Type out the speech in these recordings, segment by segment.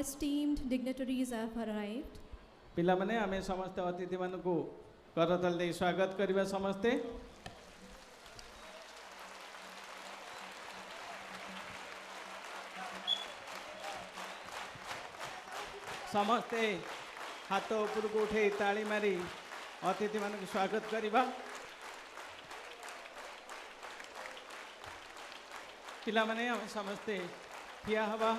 esteemed dignitaries have arrived. पिला माने आमे समस्त अतिथि मानकु करतल दे स्वागत करिबा समस्ते। समस्ते हाथ ऊपर को उठे ताली मारी अतिथि मानकु स्वागत करिबा। पिला माने आमे समस्ते ठिया हवा।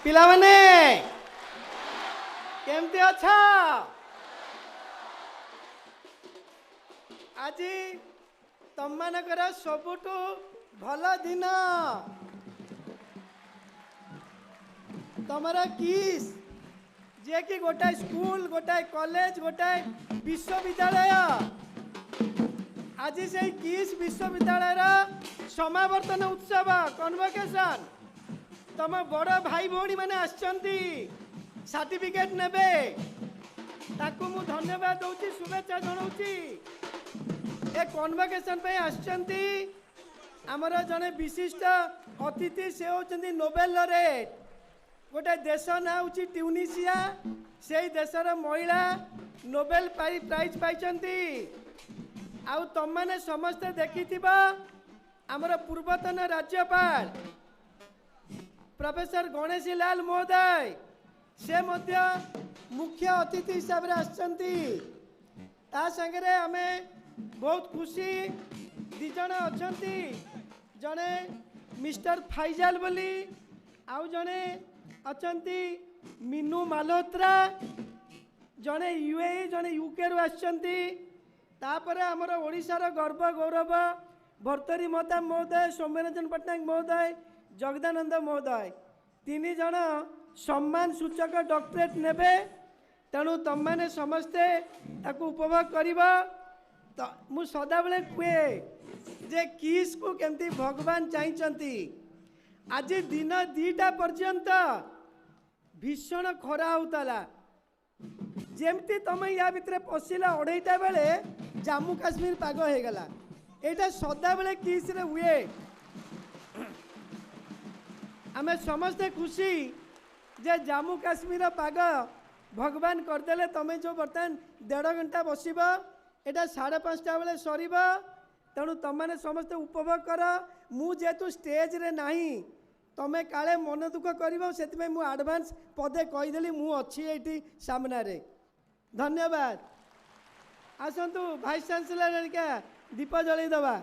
पिला माने केमती अच्छा आज तुम मानकर सबुठु भल दिन तमर किस जे कि गोटाए स्कूल गोटाए कॉलेज गोटाए विश्वविद्यालय आज से किस विश्वविद्यालय समावर्तन उत्सव कन्वोकेशन तुम बड़ भाई भौणी मैंने आसचंती सर्टिफिकेट नेबे ताकू मु धन्यवाद दूची शुभेच्छा जनाऊँगी ए कन्वोकेशन पे आसचंती आमर जने विशिष्ट अतिथि से होचंती नोबेल लॉरेट गोटे देश ना होची ट्यूनिसिया से देशर महिला नोबेल प्राइज पाइचंती आउ तुम मैंने समस्ते देखिथिबा आमर पूर्वतन राज्यपाल प्रोफेसर गणेशी लाल महोदय से मध्य मुख्य अतिथि हिसाब से आसचंती ता संगे आमे बहुत खुशी दी जन अछंती जने मिस्टर फैजल बोली आउ जने अछंती मीनू माल्होत्रा जने यूएई जने यूके रु आसचंती तापर आमर ओडिशार गर्व गौरव भर्तरी महता महोदय सौम्यरंजन पट्टनायक महोदय जगदानंद महोदय तीन जन सम्मान सूचक डॉक्टरेट नेबे तेणु तुम मैंने समस्ते ताकू उपभोग कर मु सदा बेले कहे जे किस को केमती भगवान चाहती आज दिन 2टा पर्यंत भीषण खरा होता जमती तुम या भितर पशिला 2:30 बेले जम्मू काश्मीर पाग हो गला एटा सदा बेले किस रे हुए आमे समस्ते खुशी जे जम्मू काश्मीर पाग भगवान करदेले तमें जो बर्तमान 1.5 घंटा बसब एटा 5:30 बेले सर तेणु तुम मैंने समस्ते उपभोग कर मु जेतु स्टेज रे नहीं तमें काले मन दुख कर से आडभांस पदे कहीदेली मु अच्छी ये सामना रे धन्यवाद आसतु भाइस चांसलर क्या दीप जलई दबा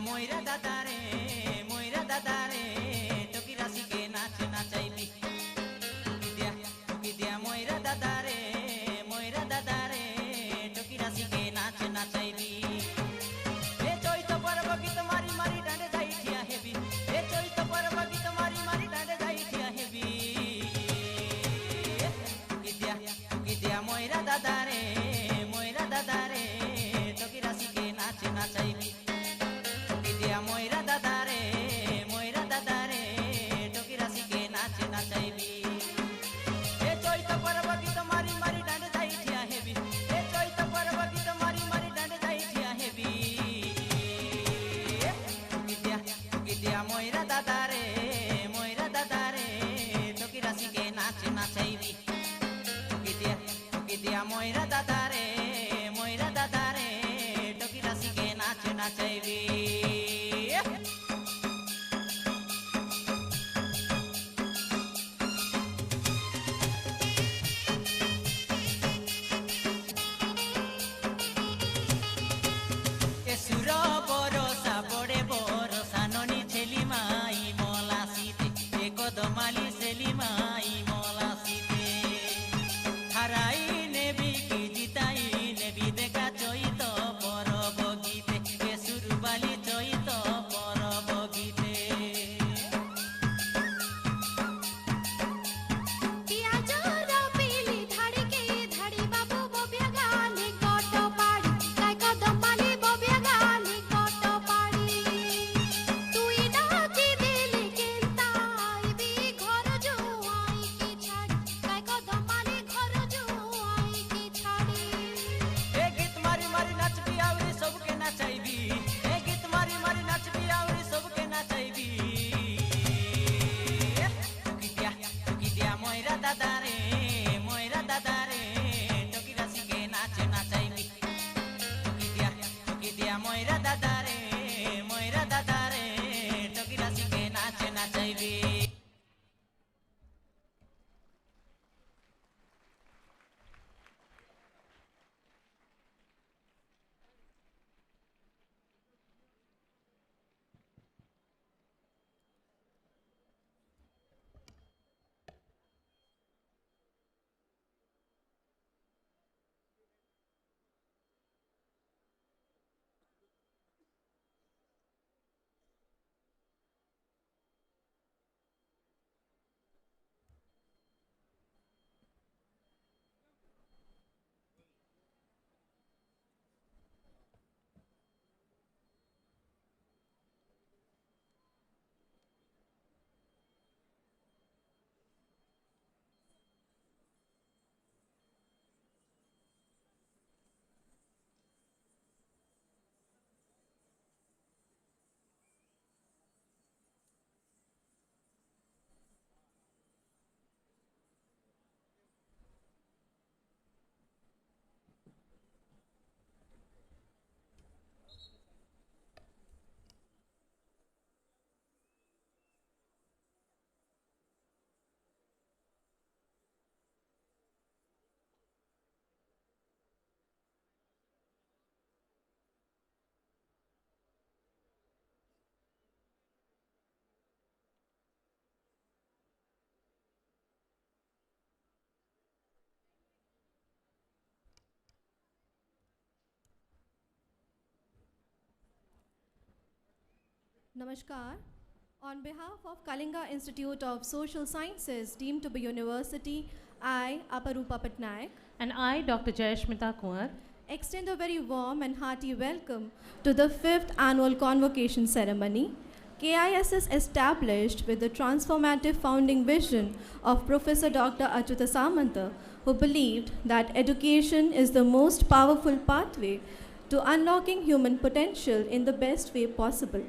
मोइरा दादा रे टोकी राशि के नाच नाचाइबी टोकी दिया मोइरा दादा रे टोकी राशि के नाच नाचाइबी ए चैत पर्व गीत मारी मारी डांडे जाई ठिया हेबी ए चैत पर्व गीत मारी मारी डांडे जाई ठिया हेबी टोकी दिया मोइरा दादा रे टोकी राशि के नाच नाचाइबी टोकी दिया मोइरा दादा रे टोकी राशि के नाच नाचाइबी ए चैत पर्व गीत मारी मारी डांडे जाई ठिया हेबी ए चैत पर्व गीत मारी मारी डांडे जाई ठिया हेबी टोकी दिया मोइरा दादा रे टोकी राशि के नाच नाचाइबी टोकी दिया मोइरा दादा रे टोकी राशि के नाच नाचाइबी सुर बरसा बड़े बरसा ननी छेली माई मला सीते एक दमाली सेली माई मला सीते हराई नेबी की जिताई नेबी देखा चैत परब गीते के सुरबाली चैत परब गीते Namaskar. On behalf of Kalinga Institute of Social Sciences, deemed to be university, I, Aparupa Patnaik, And I, Dr. Jayashmita Kumar, extend a very warm and hearty welcome to the 5th Annual Convocation Ceremony. KISS established with the transformative founding vision of Professor Dr. Achyuta Samanta, who believed that education is the most powerful pathway to unlocking human potential in the best way possible,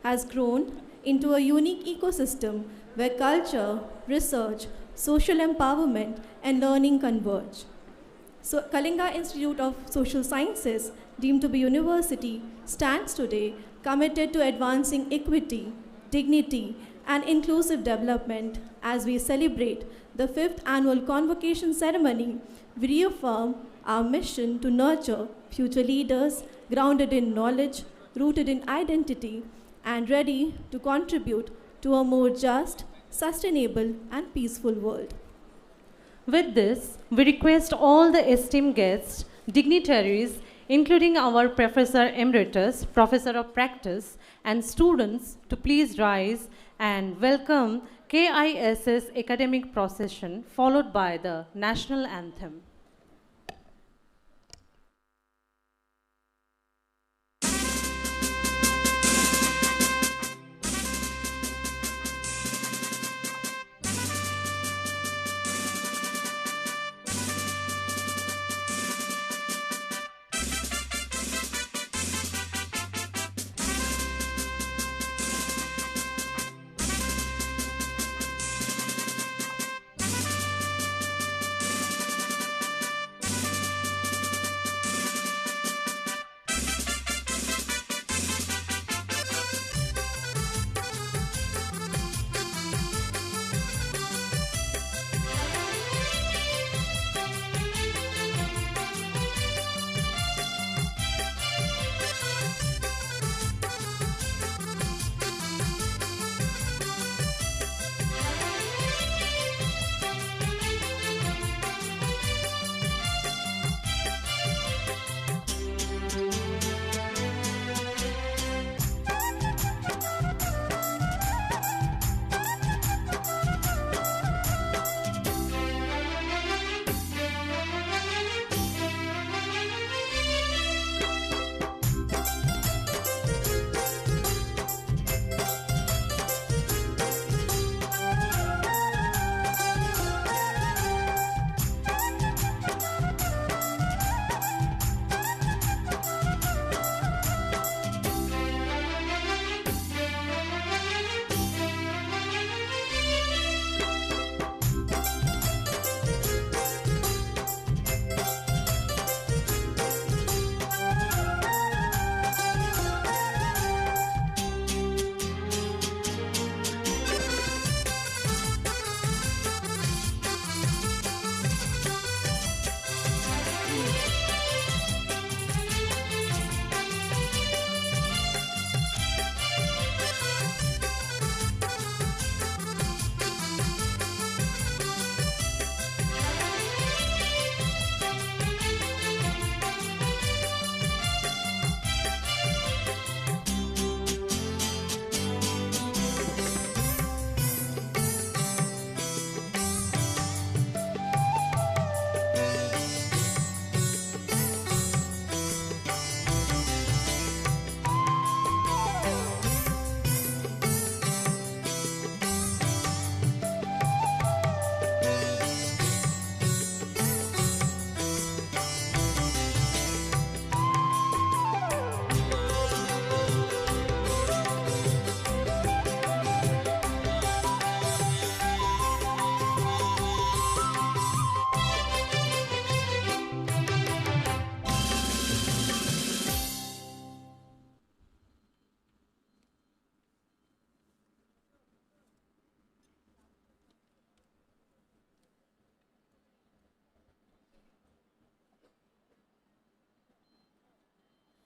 has grown into a unique ecosystem where culture, research, social empowerment, and learning converge. So Kalinga Institute of Social Sciences, deemed to be university, stands today committed to advancing equity, dignity, and inclusive development. As we celebrate the 5th Annual Convocation Ceremony, we reaffirm our mission to nurture future leaders grounded in knowledge, rooted in identity, and ready to contribute to a more just, sustainable, and peaceful world. With this, we request all the esteemed guests, dignitaries, including our Professor Emeritus, Professor of Practice, and students to please rise and welcome KISS academic procession followed by the national anthem.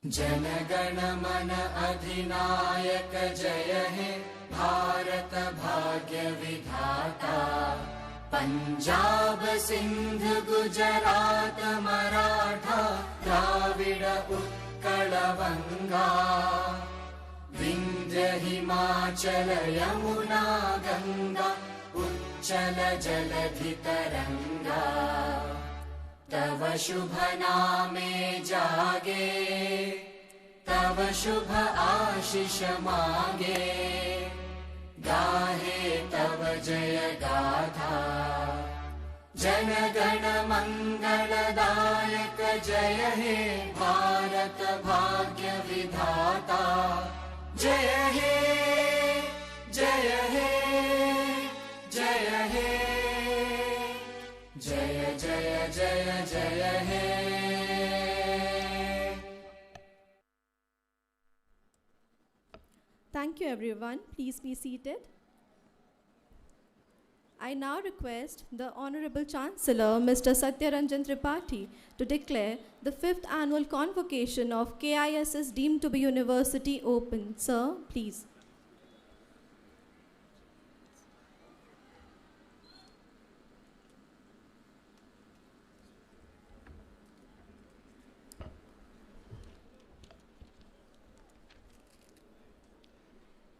जनगण मन अधिनायक जय हे भारत भाग्य विधाता। पंजाब सिंध गुजरात मराठा द्राविड उत्कल बंगा, विंध्य हिमाचल यमुना गंगा उच्चल जलधि तरंगा। तव शुभ नामे जागे, तव शुभ आशीष मांगे, गाहे तव जय गाथा। जन गण मंगलदायक जय हे भारत भाग्य विधाता। जय हे जय हे जय हे जय जय जय जय हे। Thank you everyone. Please be seated. I now request the Honorable Chancellor, Mr. Satyaranjan Tripathi, to declare the 5th Annual Convocation of KISS deemed to be University open. Sir, please.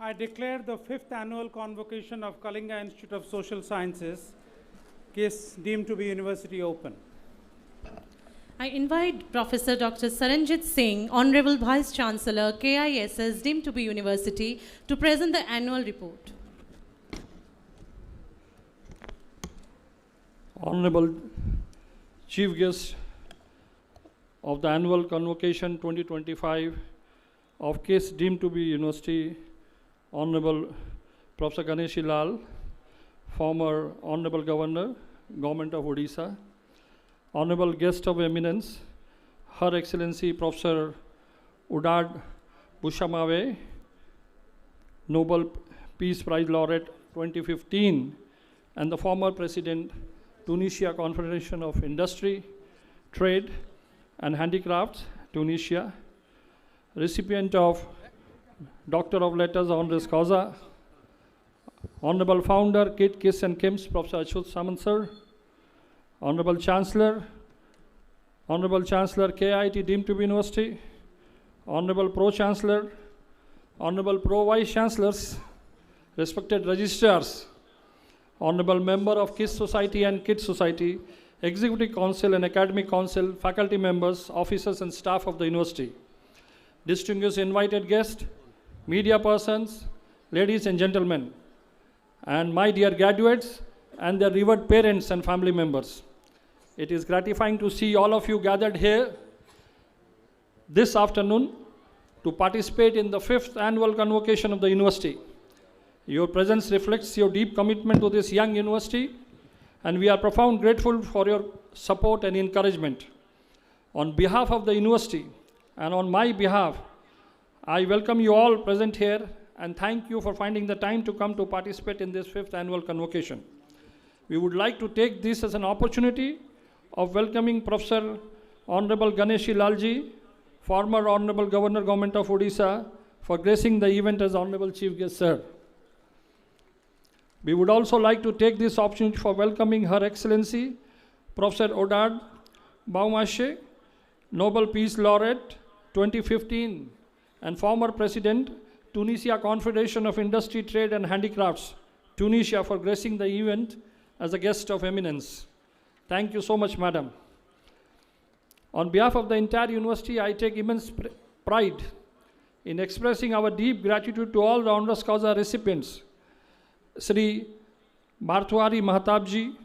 I declare the 5th Annual Convocation of Kalinga Institute of Social Sciences, KISS, deemed to be University open. I invite Professor Dr. Saranjit Singh, Honorable Vice Chancellor, KISS, deemed to be University, to present the annual report. Honorable Chief Guest of the Annual Convocation 2025 of KISS deemed to be University, Honorable Professor Ganeshi Lal, former Honorable Governor, Government of Odisha, Honorable Guest of Eminence, Her Excellency Professor Udad Bushamave, Nobel Peace Prize Laureate 2015, and the former President, Tunisia Confederation of Industry, Trade and Handicrafts, Tunisia, recipient of Doctor of Letters Honoris Causa, Honorable Founder, KIT, KISS and KIMS, Professor Achut Samant Sir, Honorable Chancellor, KIT deemed to be University, Honorable Pro-Chancellor, Honorable Pro-Vice Chancellors, respected registrars, Honorable Member of KISS Society and KIT Society, Executive Council and Academic Council, faculty members, officers and staff of the University, distinguished invited guests, media persons, ladies and gentlemen, and my dear graduates and their revered parents and family members. It is gratifying to see all of you gathered here this afternoon to participate in the 5th Annual Convocation of the University. Your presence reflects your deep commitment to this young university, and we are profoundly grateful for your support and encouragement. On behalf of the university and on my behalf, I welcome you all present here and thank you for finding the time to come to participate in this 5th Annual Convocation. We would like to take this as an opportunity of welcoming Professor Honorable Ganeshi Lalji, former Honorable Governor, Government of Odisha, for gracing the event as Honorable Chief Guest, Sir. We would also like to take this opportunity for welcoming Her Excellency, Professor Odad Baumashe, Nobel Peace Laureate 2015, and former President, Tunisia Confederation of Industry, Trade and Handicrafts, Tunisia, for gracing the event as a guest of eminence. Thank you so much, Madam. On behalf of the entire university, I take immense pride in expressing our deep gratitude to all the honoris causa recipients. Sri Bhartwari Mahatab ji,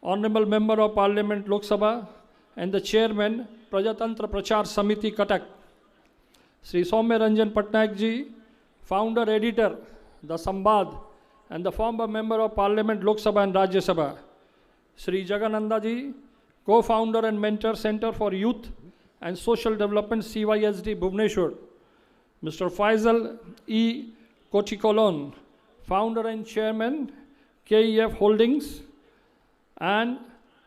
Honorable Member of Parliament Lok Sabha, and the Chairman, Prajatantra Prachar Samiti Katak. Sri Soumya Ranjan Patnaik ji, Founder Editor, The Sambad, and the former Member of Parliament Lok Sabha and Rajya Sabha. Sri Jagananda ji, Co-Founder and Mentor, Center for Youth and Social Development, CYSD, Bhubaneswar. Mr. Faisal E. Kochikolon, Founder and Chairman, KEF Holdings, and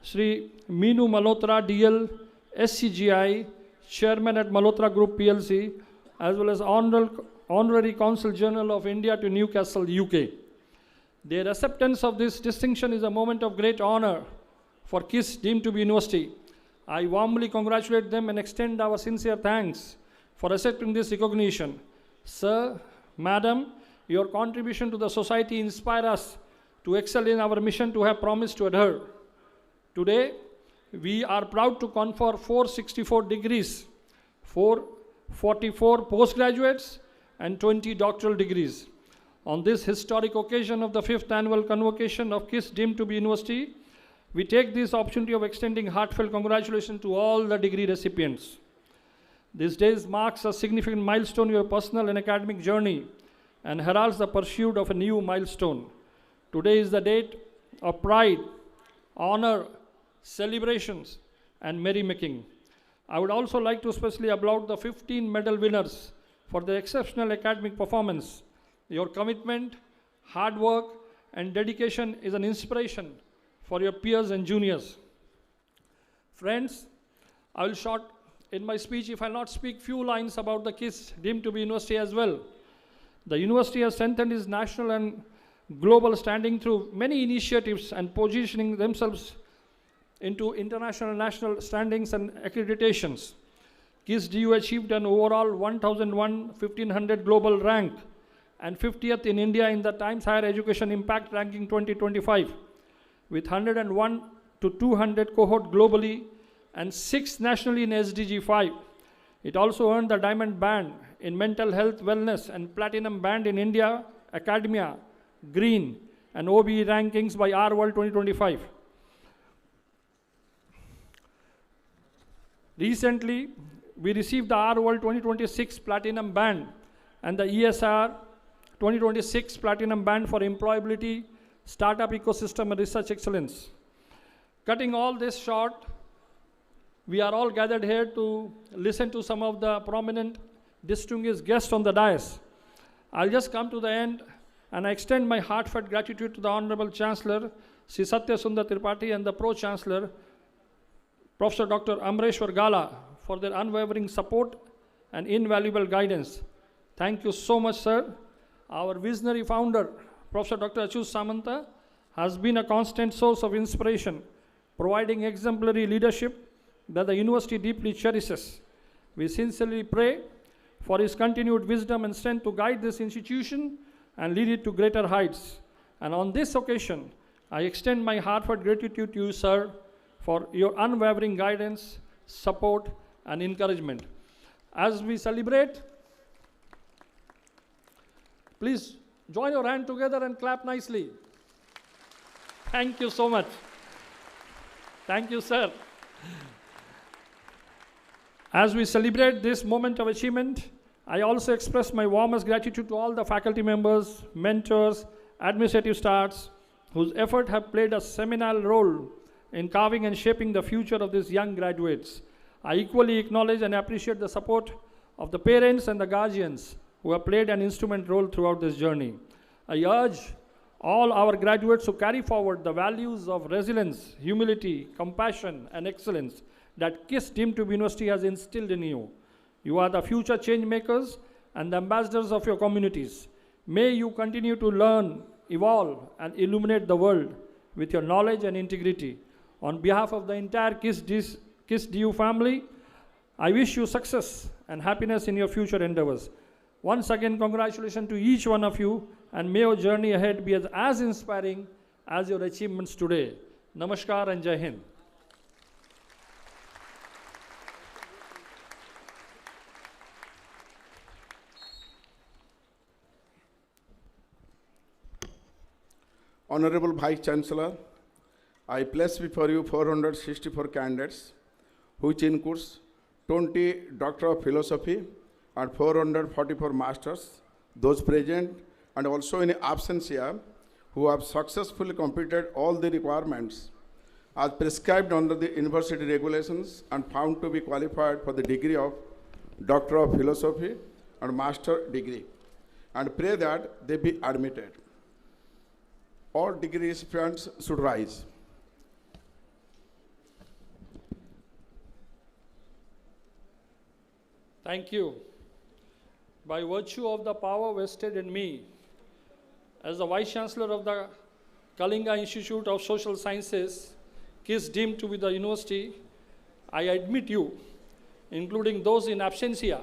Sri Meenu Malhotra, DL, SCGI, Chairman at Malhotra Group PLC, as well as Honorary Consul General of India to Newcastle, UK. Their acceptance of this distinction is a moment of great honor for KISS deemed to be university. I warmly congratulate them and extend our sincere thanks for accepting this recognition. Sir, Madam, your contribution to the society inspires us to excel in our mission to have promised to adhere. Today, we are proud to confer 464 degrees, 444 postgraduates, and 20 doctoral degrees. On this historic occasion of the 5th Annual Convocation of KISS deemed to be university, we take this opportunity of extending heartfelt congratulations to all the degree recipients. This day marks a significant milestone in your personal and academic journey and heralds the pursuit of a new milestone. Today is the date of pride, honor, celebrations, and merrymaking. I would also like to especially applaud the 15 medal winners for their exceptional academic performance. Your commitment, hard work, and dedication is an inspiration for your peers and juniors. Friends, I will short in my speech if I'll not speak few lines about the KISS deemed to be university as well. The university has strengthened its national and global standing through many initiatives and positioning themselves into international and national standings and accreditations. KISS DU achieved an overall 1500 global rank and 50th in India in the Times Higher Education Impact Ranking 2025, with 101 to 200 cohort globally and 6 nationally in SDG 5. It also earned the Diamond Band in Mental Health Wellness and Platinum Band in India, Academia, Green, and OBE rankings by R World 2025. Recently, we received the R World 2026 Platinum Band and the ESR 2026 Platinum Band for Employability, Startup Ecosystem and Research Excellence. Cutting all this short, we are all gathered here to listen to some of the prominent distinguished guests on the dais. I'll just come to the end and I extend my heartfelt gratitude to the Honorable Chancellor, Sri Satya Sundar Tripathi, and the Pro-Chancellor, Professor Dr. Amreshwar Gala, for their unwavering support and invaluable guidance. Thank you so much, sir. Our visionary founder, Professor Dr. Achut Samanta, has been a constant source of inspiration, providing exemplary leadership that the university deeply cherishes. We sincerely pray for his continued wisdom and strength to guide this institution and lead it to greater heights. And on this occasion, I extend my heartfelt gratitude to you, sir, for your unwavering guidance, support, and encouragement. As we celebrate, please join your hand together and clap nicely. Thank you so much. Thank you, sir. As we celebrate this moment of achievement, I also express my warmest gratitude to all the faculty members, mentors, administrative staffs, whose efforts have played a seminal role in carving and shaping the future of these young graduates. I equally acknowledge and appreciate the support of the parents and the guardians who have played an instrumental role throughout this journey. I urge all our graduates to carry forward the values of resilience, humility, compassion, and excellence that KISS deemed to be university has instilled in you. You are the future change makers and the ambassadors of your communities. May you continue to learn, evolve, and illuminate the world with your knowledge and integrity. On behalf of the entire KISS DU family, I wish you success and happiness in your future endeavors. Once again, congratulations to each one of you, and may your journey ahead be as inspiring as your achievements today. Namaskar and Jai Hind. Honorable Vice Chancellor, I place before you 464 candidates, which includes 20 Doctor of Philosophy and 444 Masters, those present and also in absentia, who have successfully completed all the requirements as prescribed under the university regulations and found to be qualified for the degree of Doctor of Philosophy and Master degree, and pray that they be admitted. All degree recipients should rise. Thank you. By virtue of the power vested in me as the Vice Chancellor of the Kalinga Institute of Social Sciences, KISS deemed to be the university, I admit you, including those in absentia,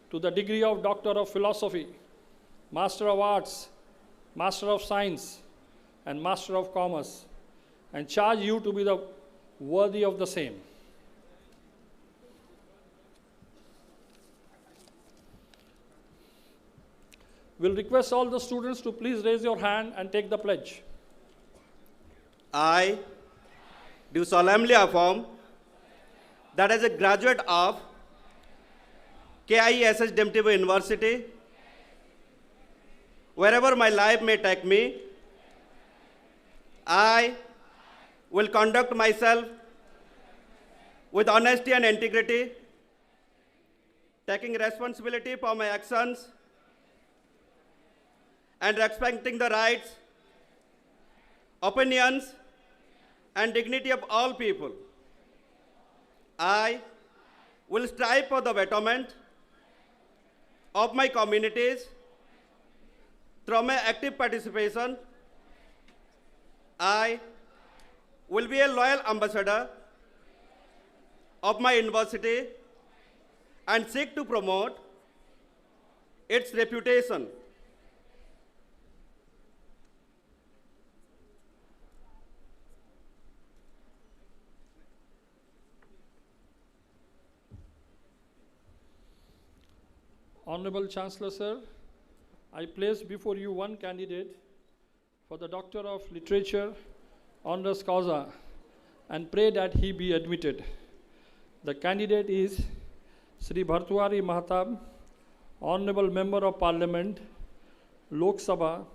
to the degree of Doctor of Philosophy, Master of Arts, Master of Science, and Master of Commerce, and charge you to be the worthy of the same. We'll request all the students to please raise your hand and take the pledge. I do solemnly affirm that as a graduate of KISS deemed to be University, wherever my life may take me, I will conduct myself with honesty and integrity, taking responsibility for my actions and respecting the rights opinions, and dignity of all people. I will strive for the betterment of my communities through my active participation. I will be a loyal ambassador of my university and seek to promote its reputation. Honorable Chancellor, sir, I place before you one candidate for the Doctor of Literature honoris causa and pray that he be admitted. The candidate is Sri Bhartwari Mahatab, Honorable Member of Parliament, Lok Sabha,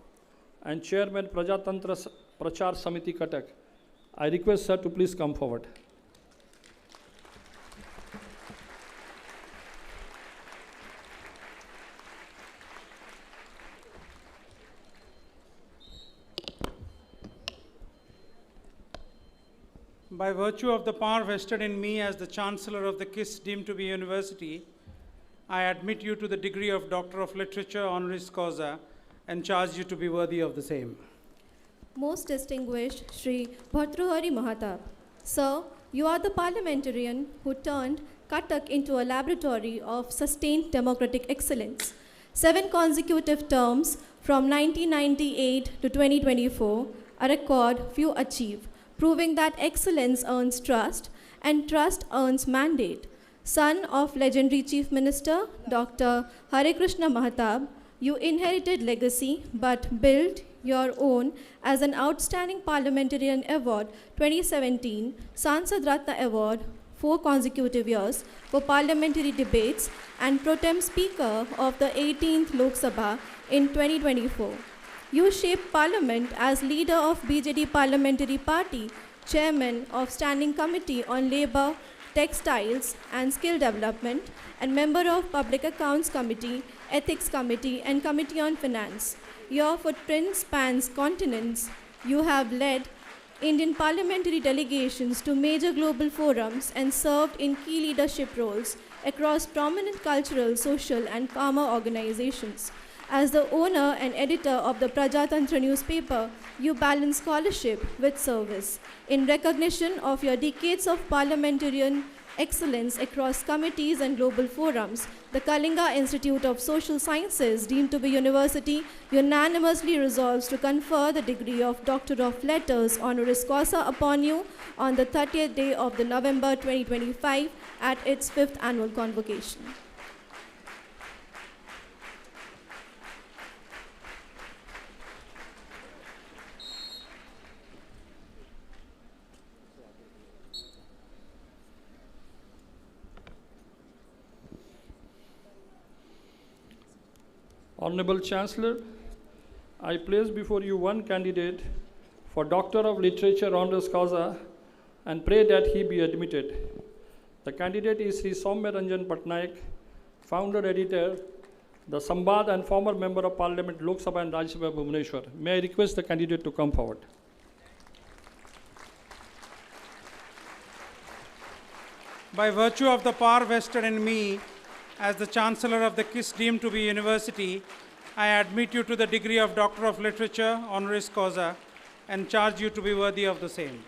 and Chairman Prajatantra Prachar Samiti Cuttack. I request sir to please come forward. By virtue of the power vested in me as the Chancellor of the KISS deemed to be university, I admit you to the degree of Doctor of Literature honoris causa and charge you to be worthy of the same. Most distinguished Shri Bhartruhari Mahatab, Sir, you are the parliamentarian who turned Cuttack into a laboratory of sustained democratic excellence. 7 consecutive terms from 1998 to 2024, a record few achieve, proving that excellence earns trust and trust earns mandate. Son of legendary Chief Minister Dr. Hare Krishna Mahatab, you inherited legacy but built your own as an Outstanding Parliamentarian Award 2017, Sansad Ratna Award 4 consecutive years for parliamentary debates and pro tem Speaker of the 18th Lok Sabha in 2024. You shaped Parliament as leader of BJD Parliamentary Party, Chairman of Standing Committee on Labour, Textiles and Skill Development, and member of Public Accounts Committee, Ethics Committee and Committee on Finance. Your footprint spans continents. You have led Indian parliamentary delegations to major global forums and served in key leadership roles across prominent cultural, social and farmer organizations. As the owner and editor of the Prajatantra newspaper, you balance scholarship with service. In recognition of your decades of parliamentarian excellence across committees and global forums, the Kalinga Institute of Social Sciences, deemed to be university, unanimously resolves to confer the degree of Doctor of Letters honoris causa upon you on the 30th day of the November 2025 at its 5th annual convocation. Honorable Chancellor, I place before you one candidate for Doctor of Literature honoris causa and pray that he be admitted. The candidate is Sri Soumya Ranjan Patnaik, founder editor, the Sambad and former member of Parliament Lok Sabha and Rajya Sabha Bhubaneswar. May I request the candidate to come forward. By virtue of the power vested in me as the Chancellor of the KISS deemed to be university, I admit you to the degree of Doctor of Literature honoris causa and charge you to be worthy of the same.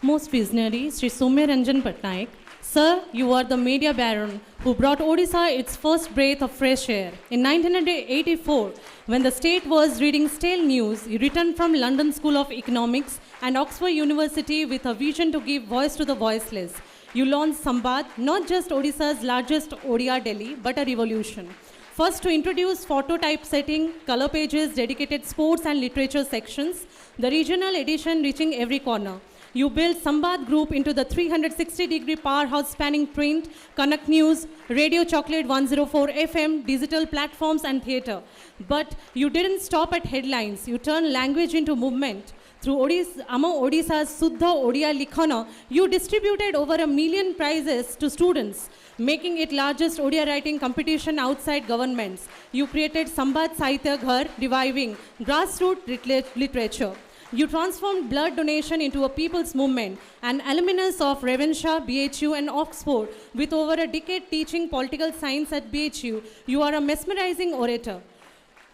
Most visionary, Sri Soumya Ranjan Patnaik, Sir, you are the media baron who brought Odisha its first breath of fresh air. In 1984, when the state was reading stale news, you returned from London School of Economics and Oxford University with a vision to give voice to the voiceless. You launched Sambad, not just Odisha's largest Odia Delhi, but a revolution. First, to introduce photo typesetting, color pages, dedicated sports and literature sections, the regional edition reaching every corner. You built Sambad Group into the 360-degree powerhouse spanning print, Kanak News, Radio Chocolate 104 FM, digital platforms and theatre. But you didn't stop at headlines. You turned language into movement. Through Odisha's Suddha Odia Likhana, you distributed over 1 million prizes to students, making it largest Odia writing competition outside governments. You created Sambad Sahitya Ghar, reviving grassroots literature. You transformed blood donation into a people's movement, an alumnus of Ravenshaw, BHU, and Oxford, with over a decade teaching political science at BHU. You are a mesmerizing orator.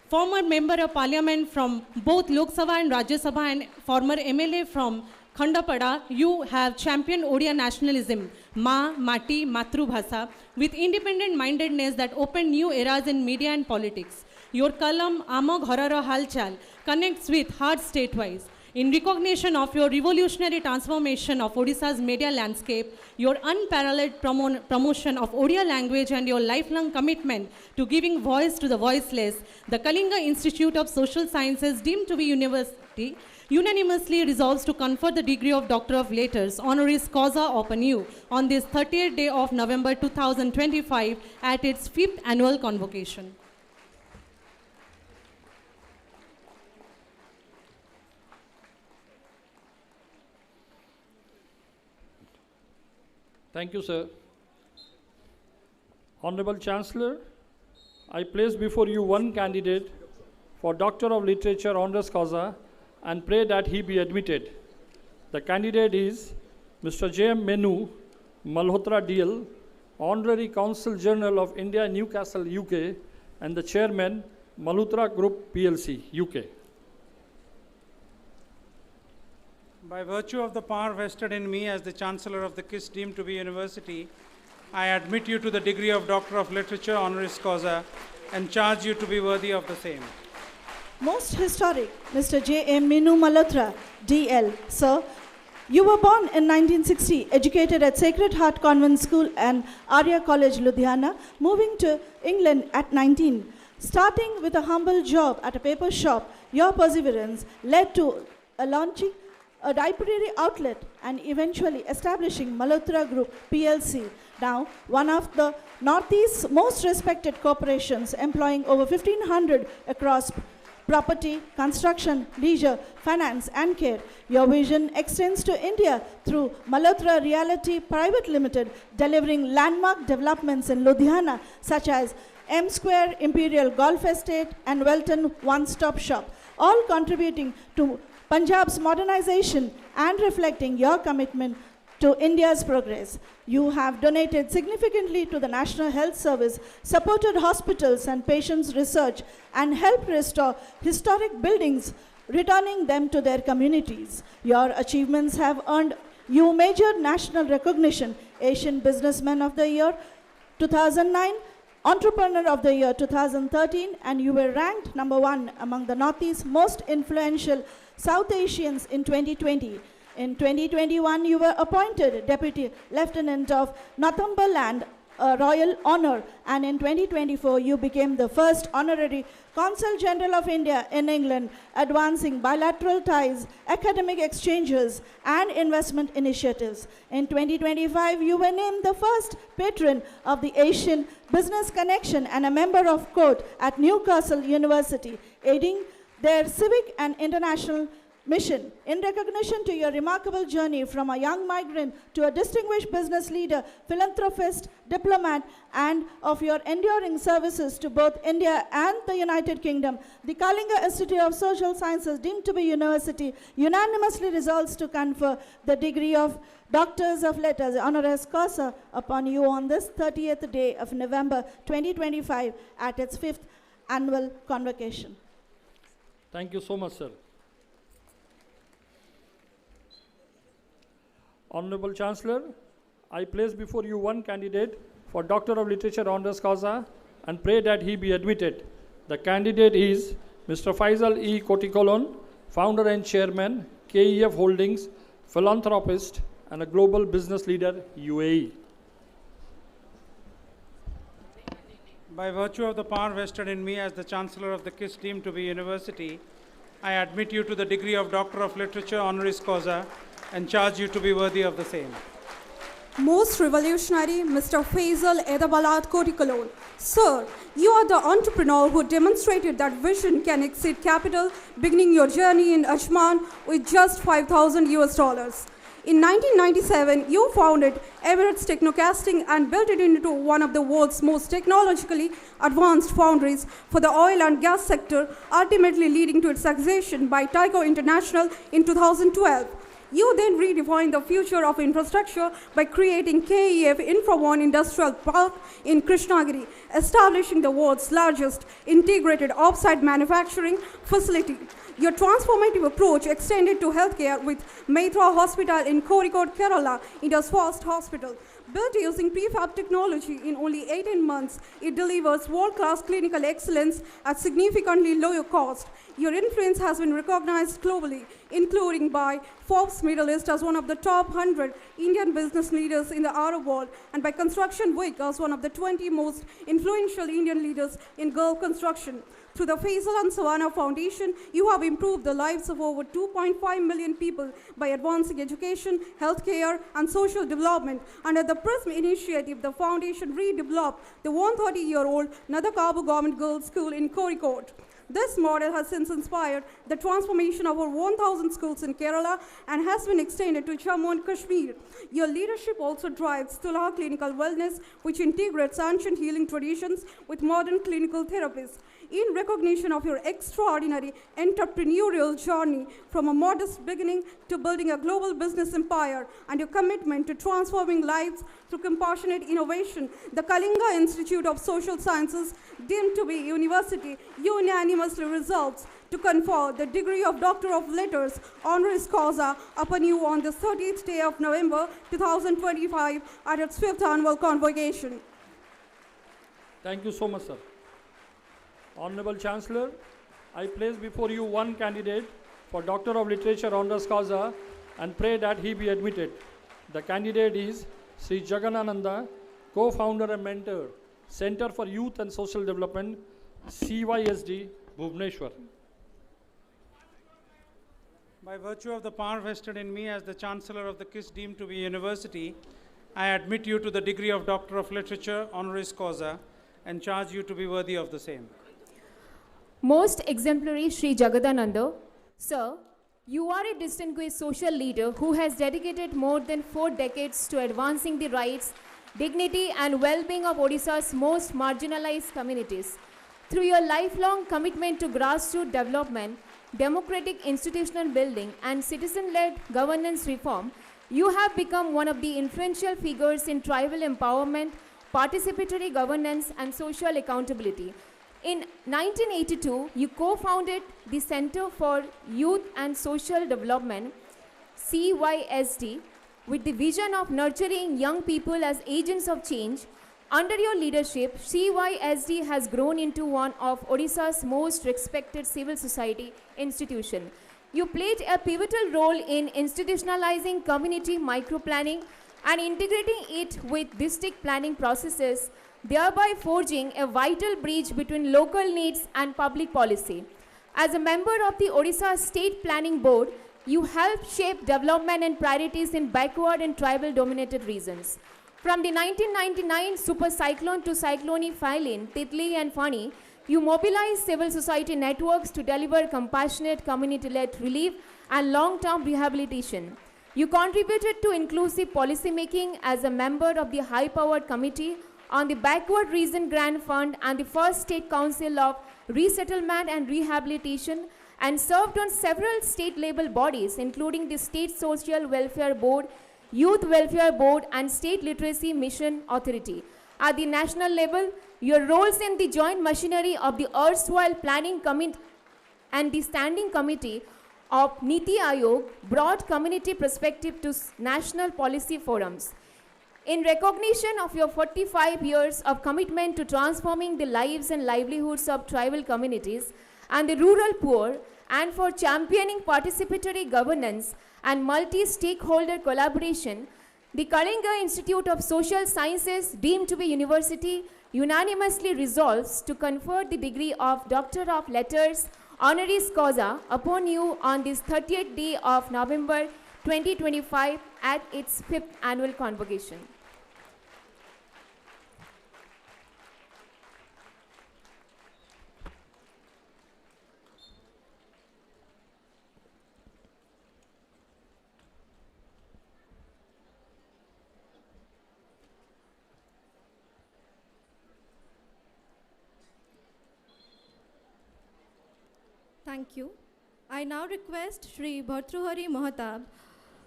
Former member of parliament from both Lok Sabha and Rajya Sabha, and former MLA from Khandapada, you have championed Odia nationalism, Ma, Mati, Matru Bhasa, with independent-mindedness that opened new eras in media and politics. Your kalam, Amo Ghorara Halchal, connects with heart statewise. In recognition of your revolutionary transformation of Odisha's media landscape, your unparalleled promotion of Odia language, and your lifelong commitment to giving voice to the voiceless, the Kalinga Institute of Social Sciences, deemed to be university, unanimously resolves to confer the degree of Doctor of Letters, honoris causa upon you on this 30th day of November 2025 at its 5th annual convocation. Thank you, sir. Honorable Chancellor, I place before you one candidate for Doctor of Literature honoris causa and pray that he be admitted. The candidate is Mr. J.M. Menu, Malhotra DL, Honorary Consul General of India, Newcastle, UK, and the Chairman, Malhotra Group PLC, UK. By virtue of the power vested in me as the Chancellor of the KISS deemed to be university, I admit you to the degree of Doctor of Literature honoris causa and charge you to be worthy of the same. Most historic, Mr. J.M. Minu Malhotra, DL. Sir, you were born in 1960, educated at Sacred Heart Convent School and Arya College, Ludhiana, moving to England at 19. Starting with a humble job at a paper shop, your perseverance led to launching a library outlet and eventually establishing Malhotra Group PLC, now one of the Northeast's most respected corporations, employing over 1,500 across property, construction, leisure, finance, and care. Your vision extends to India through Malhotra Realty Private Limited, delivering landmark developments in Ludhiana such as M Square, Imperial Golf Estate, and Welton One Stop Shop, all contributing to Punjab's modernization and reflecting your commitment to India's progress. You have donated significantly to the National Health Service, supported hospitals and patients' research, and helped restore historic buildings, returning them to their communities. Your achievements have earned you major national recognition: Asian Businessman of the Year 2009, Entrepreneur of the Year 2013, and you were ranked #1 among the Northeast's most influential South Asians in 2020. In 2021, you were appointed Deputy Lieutenant of Northumberland, a royal honor, and in 2024, you became the first Honorary Consul General of India in England, advancing bilateral ties, academic exchanges, and investment initiatives. In 2025, you were named the first patron of the Asian Business Connection and a member of court at Newcastle University, aiding their civic and international mission. In recognition to your remarkable journey from a young migrant to a distinguished business leader, philanthropist, diplomat, and of your enduring services to both India and the United Kingdom, the Kalinga Institute of Social Sciences, deemed to be university, unanimously resolves to confer the degree of Doctors of Letters honoris causa upon you on this 30th day of November 2025 at its 5th annual convocation. Thank you so much, sir. Honorable Chancellor, I place before you one candidate for Doctor of Literature honoris causa and pray that he be admitted. The candidate is Mr. Faisal E. Kotikolon, founder and chairman, KEF Holdings, philanthropist, and a global business leader, UAE. By virtue of the power vested in me as the Chancellor of the KISS deemed to be university, I admit you to the degree of Doctor of Literature honoris causa and charge you to be worthy of the same. Most revolutionary Mr. Faisal Edabalat Kotikolon. Sir, you are the entrepreneur who demonstrated that vision can exceed capital, beginning your journey in Ajman with just $5,000 US. In 1997, you founded Emirates Technocasting and built it into one of the world's most technologically advanced foundries for the oil and gas sector, ultimately leading to its acquisition by Tyco International in 2012. You then redefined the future of infrastructure by creating KEF Infra One Industrial Park in Krishnagiri, establishing the world's largest integrated offsite manufacturing facility. Your transformative approach extended to healthcare with Maitra Hospital in Kozhikode, Kerala, India's first hospital. Built using prefab technology in only 18 months, it delivers world-class clinical excellence at significantly lower cost. Your influence has been recognized globally, including by Forbes Middle East as one of the top 100 Indian business leaders in the Arab world, and by Construction Week as one of the 20 most influential Indian leaders in Gulf construction. Through the Faisal and Savannah Foundation, you have improved the lives of over 2.5 million people by advancing education, healthcare, and social development. Under the PRISM initiative, the foundation redeveloped the 130-year-old Nadakabu Government Girls' School in Kozhikode. This model has since inspired the transformation of over 1,000 schools in Kerala and has been extended to Jammu and Kashmir. Your leadership also drives Tula Clinical Wellness, which integrates ancient healing traditions with modern clinical therapies. In recognition of your extraordinary entrepreneurial journey from a modest beginning to building a global business empire and your commitment to transforming lives through compassionate innovation, the Kalinga Institute of Social Sciences, deemed to be university, unanimously resolves to confer the degree of Doctor of Letters honoris causa upon you on the 30th day of November 2025 at its 5th annual convocation. Thank you so much, sir. Honorable Chancellor, I place before you one candidate for Doctor of Literature honoris causa and pray that he be admitted. The candidate is Sri Jaganananda, co-founder and mentor, Center for Youth and Social Development, CYSD, Bhubaneswar. By virtue of the power vested in me as the Chancellor of the KISS deemed to be university, I admit you to the degree of Doctor of Literature honoris causa and charge you to be worthy of the same. Most exemplary Sri Jagadananda, Sir, you are a distinguished social leader who has dedicated more than 4 decades to advancing the rights, dignity and well-being of Odisha's most marginalized communities. Through your lifelong commitment to grassroots development, democratic institutional building and citizen-led governance reform, you have become one of the influential figures in tribal empowerment, participatory governance and social accountability. In 1982, you co-founded the Center for Youth and Social Development, CYSD, with the vision of nurturing young people as agents of change. Under your leadership, CYSD has grown into one of Odisha's most respected civil society institutions. You played a pivotal role in institutionalizing community microplanning and integrating it with district planning processes, thereby forging a vital bridge between local needs and public policy. As a member of the Odisha State Planning Board, you helped shape development and priorities in backward and tribal-dominated regions. From the 1999 super cyclone to Cyclone Philin, Titli and Fani, you mobilized civil society networks to deliver compassionate community-led relief and long-term rehabilitation. You contributed to inclusive policymaking as a member of the high-powered committee on the Backward Region Grant Fund and the first State Council of Resettlement and Rehabilitation, and served on several state-level bodies, including the State Social Welfare Board, Youth Welfare Board, and State Literacy Mission Authority. At the national level, your roles in the joint machinery of the erstwhile Planning Committee and the Standing Committee of Niti Aayog brought community perspective to national policy forums. In recognition of your 45 years of commitment to transforming the lives and livelihoods of tribal communities and the rural poor, and for championing participatory governance and multi-stakeholder collaboration, the Kalinga Institute of Social Sciences, deemed to be university, unanimously resolves to confer the degree of Doctor of Letters honoris causa upon you on this 30th day of November 2025 at its 5th annual convocation. Thank you. I now request Shri Bhartruhari Mahatab,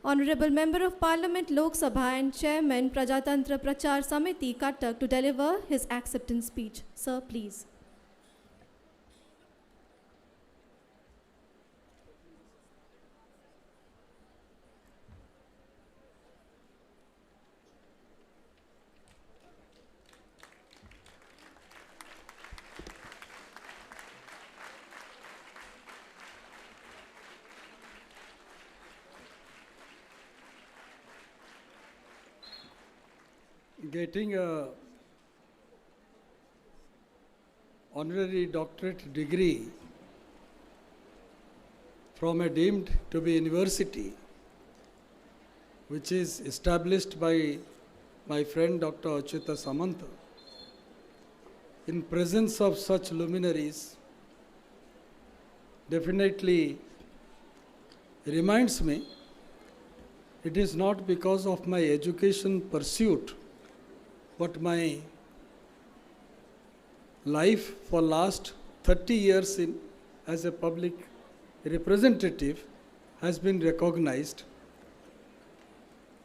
Honorable Member of Parliament Lok Sabha and Chairman Prajatantra Prachar Samiti Cuttack, to deliver his acceptance speech. Sir, please. Getting a honorary doctorate degree from a deemed to be university, which is established by my friend Dr. Achyuta Samanta, in presence of such luminaries, definitely reminds me it is not because of my education pursuit, but my life for last 30 years as a public representative has been recognized,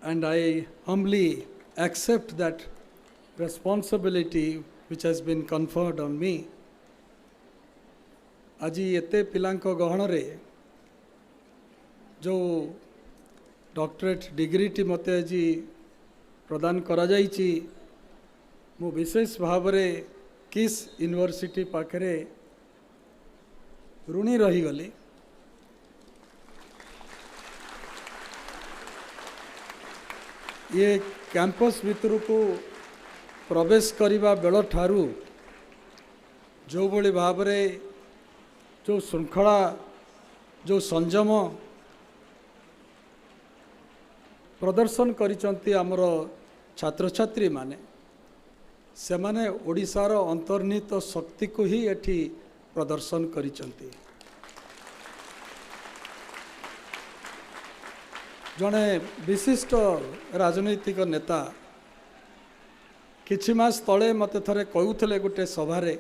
and I humbly accept that responsibility which has been conferred on me. Aji ete pilanko gahanare jo doctorate degree ti mate aji प्रदान करा जाइछि, मु विशेष भाव में किस university पाखरे ऋणी रहीगली। ये कैंपस भितर को प्रवेश करिबा बेल ठारू जो भली भाव में जो श्रृंखला जो संयम प्रदर्शन करिसंती आमर छात्र छात्री माने, से माने ओडिशार अंतर्निहित शक्ति को ही एठी प्रदर्शन करिसंती। जने विशिष्ट राजनैतिक नेता किछि मास तले मते थरे कहउथले गोटे सभारे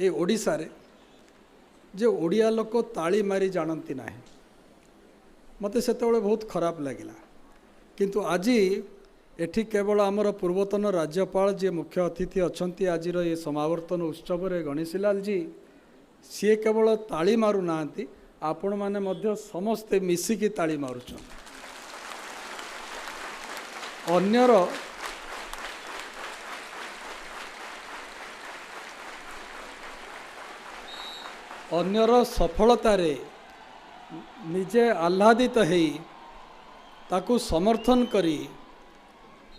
ए ओडिशा रे जे ओडिया लोक ताली मारी जानती ना, मते सेतेबेले बहुत खराब लगिला। किंतु आजी एठी केवल आमर पूर्वतन राज्यपाल जे मुख्य अतिथि अछंती आजिर ये समावर्तन उत्सव रे गणेशीलाल जी, सी केवल ताली मारू नांती, आपण माने मध्य समस्ते मिसिकी ताली मारुछन। अन्यर सफलतारे निजे आह्लादित हेई ताकू समर्थन करी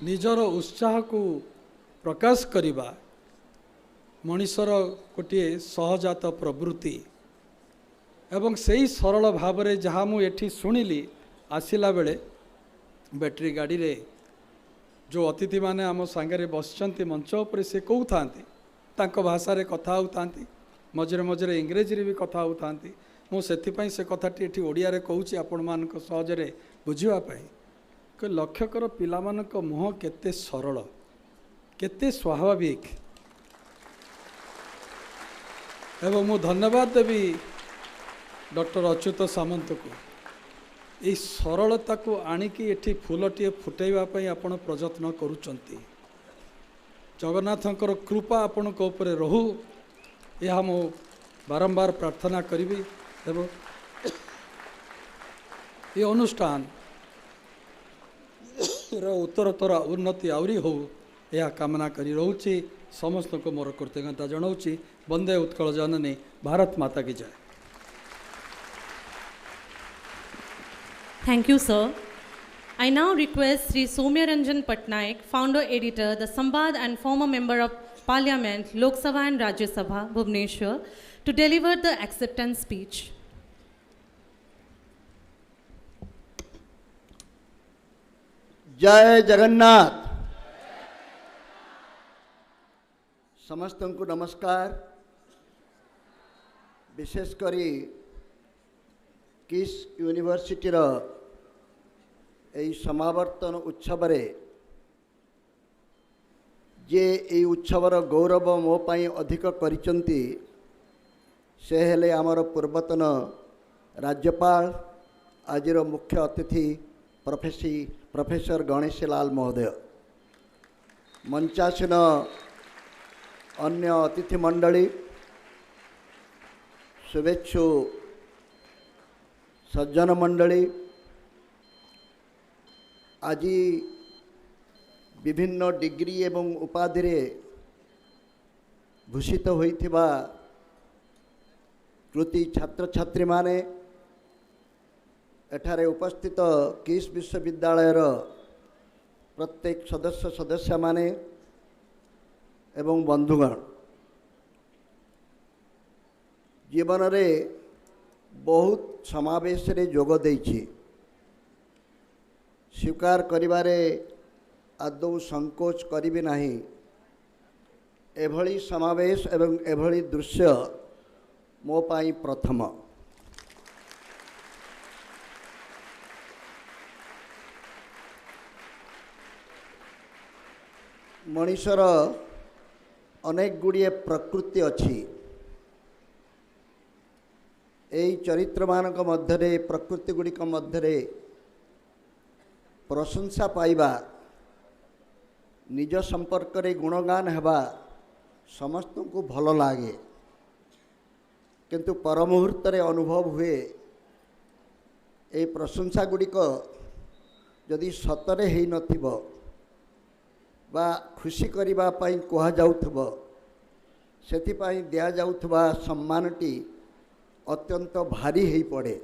निजर उत्साह को प्रकाश करिबा मनीषर गोटे सहजात प्रवृत्ति एवं सही सरल भाव में जहाँ मु एठी सुनिली आसिला बेले बैटरी गाड़ी रे जो अतिथि माने आम सांगे बसचंती मंच उपर से कहउथांती तांको भाषा रे कथा होतांती, मझे मझे इंग्रेजी रे भी कथा होतांती। मु सेथिपई से कथाटी एठी ओडिया रे कहूची आपण मानक सहजरे बुझिबा पई कि लक्ष्य कर पिला मानक मुह केते सरल केते स्वाभाविक। एवं मु धन्यवाद देवी डॉक्टर अच्युत सामंत को ये सरलता को आनिकी एठी फूलटी फुटाइबा पई आपण प्रयत्न करूचंती। जगन्नाथंकर कृपा आपण को ऊपर रहू यह मु बारंबार प्रार्थना करी एवं ये अनुष्ठान उत्तरोत्तर उन्नति आउरी हो यह कामना करी रहूची। समस्त को मोर कृतज्ञता जनाऊँगी। वंदे उत्कल जननी भारत माता की जय। Thank you, sir. I now request Sri Soumya Ranjan Patnaik, founder editor, the Sambad and former member of Parliament, Lok Sabha and Rajya Sabha, Bhubaneswar, to deliver the acceptance speech. जय जगन्नाथ। समस्त को नमस्कार। विशेषकर किस यूनिवर्सिटी समावर्तन उत्सव जे उत्सवर गौरव मो पाई अधिक करिचंती से हेले आमर पूर्वतन राज्यपाल आजिर मुख्य अतिथि प्रोफेसर गणेश लाल महोदय, मंचासीन अन्य अतिथि मंडली, शुभेच्छु सज्जन मंडली, आज विभिन्न डिग्री एवं उपाधि रे भूषित होइथिबा कृति छात्र छात्री माने, एठारे उपस्थित किस विश्वविद्यालय प्रत्येक सदस्य माने एवं बंधुगण, जीवन रे बहुत समावेश रे जोग देइछि, स्वीकार करिबारे आदौ संकोच करिबे नाही। एभली समावेश एवं एभली दृश्य मो पाई प्रथम। मनुष्यर अनेक गुड़िए प्रकृति अच्छी, एई चरित्र मानक मध्यरे प्रकृति गुड़िक मध्यरे प्रशंसा पाइबा, निज संपर्क रे गुणगान हेबा समस्त को भल लागे, किंतु पर मुहूर्त रे अनुभव हुए ए प्रशंसा गुड़िक जदि सतरे हेई नथिबो बा खुशी करिबा पई कहा जाउथबो, सेति पई दिया जाउथबा सम्मानटी अत्यंत भारी हेई पड़े।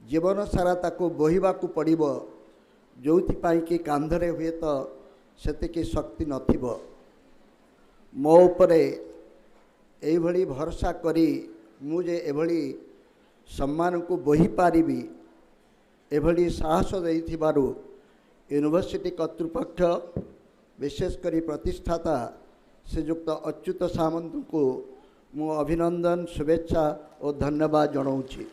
जीवन सारा ताको बोहिबाकू पड़िबो, जोथि पई कि कांधरे हुए तो सेतिकी शक्ति नथिबो। मो उपरे एई भली भरोसा करी मुझे एभली सम्मान को बोही पारिबी, एभली साहस देइथिबारु यूनिवर्सिटी कर्तृपक्ष विशेषकर प्रतिष्ठाता श्रीजुक्त अच्युत सामंत को मु अभिनंदन, शुभेच्छा और धन्यवाद जनाऊँगी।